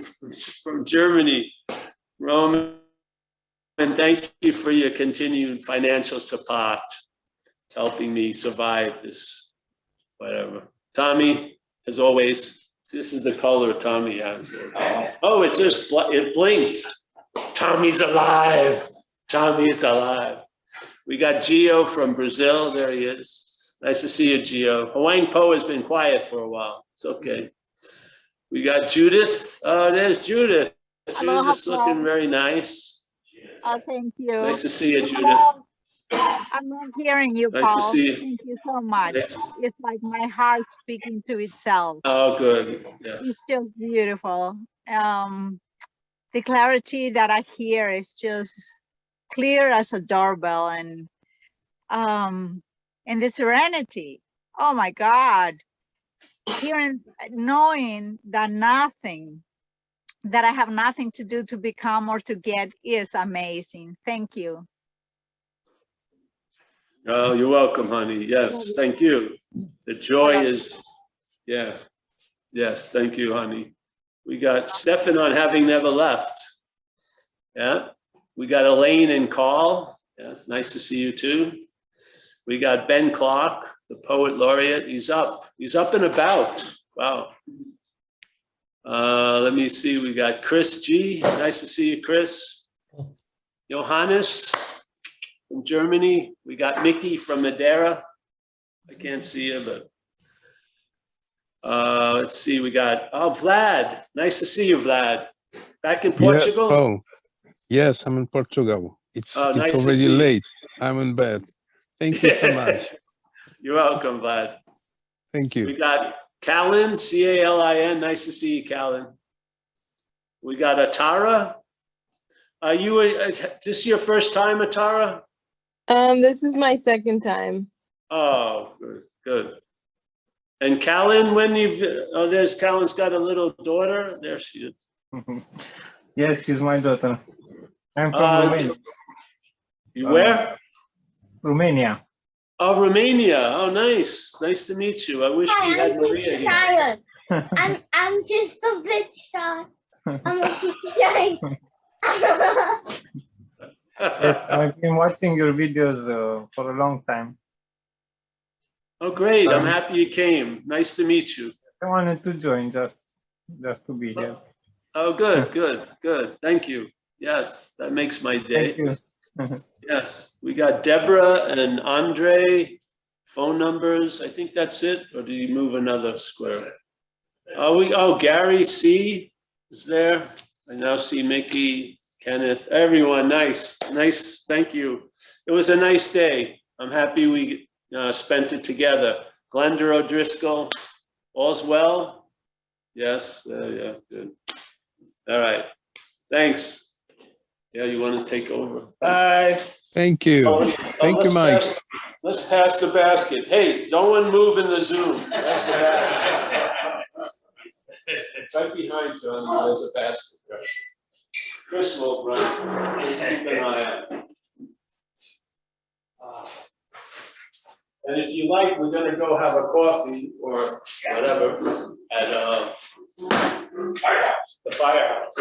from Germany. Roman, thank you for your continued financial support. It's helping me survive this, whatever. Tommy, as always, this is the color Tommy has. Oh, it just, it blinked. Tommy's alive. Tommy's alive. We got Gio from Brazil. There he is. Nice to see you, Gio. Hawaiian Po has been quiet for a while. It's okay. We got Judith. Oh, there's Judith. Hello, Judith's looking very nice. Oh, thank you. Nice to see you, Judith. I'm not hearing you, Nice to Paul. see you. Thank you so much. Nice. It's like my heart speaking to itself. Oh, good. Yeah. It's just beautiful. The clarity that I hear is just clear as a doorbell, and the serenity. Oh my God. Hearing, knowing that I have nothing to do to become or to get is amazing. Thank you. Oh, you're welcome, honey. Yes, thank you. The joy is, yeah. Yes, thank you, honey. We got Stefan on having never left. Yeah. We got Elaine and Carl. Yeah, it's nice to see you too. We got Ben Clark, the poet laureate. He's up and about. Wow. Let me see. We got Chris G. Nice to see you, Chris. Johannes from Germany. We got Mickey from Madeira. I can't see you, but let's see. We got Vlad. Nice to see you, Vlad. Back in Portugal. Yes, oh, yes, I'm in Portugal. It's nice to already see you. late. I'm in bed. Thank you so much. You're welcome, Vlad. Thank We you. got Callan, C-A-L-I-N. Nice to see you, Callan. We got Atara. Are you, this your first time, Atara? This is my second time. Oh, good, good. And Callan, when there's Callan's got a little daughter. There she is. Yes, she's my daughter. I'm from Romania. You where? Romania. Oh, Romania. Oh, nice. Nice to meet you. I wish we had Maria here. Tired. I'm just a bit shy. I'm a bit shy. Yes, I've been watching your videos for a long time. Oh, great. I'm happy you came. Nice to meet you. I wanted to join just to be here. Oh, good, good, good. Thank you. Yes, that makes my day. Thank you. Yes, we got Deborah and Andre, phone numbers. I think that's it. Or did you move another square? Oh, Gary C is there. I now see Mickey, Kenneth, everyone. Nice, nice. Thank you. It was a nice day. I'm happy we spent it together. Glenda O'Driscoll, all's well? Yes, yeah, good. All right, thanks. Yeah, you want to take over? Bye. Thank you. Thank you, Mike. Let's pass the basket. Hey, no one move in the Zoom. Pass the basket. Right behind you, there's a basket. Chris will run. Keep an eye out. And if you like, we're gonna go have a coffee or whatever at the firehouse.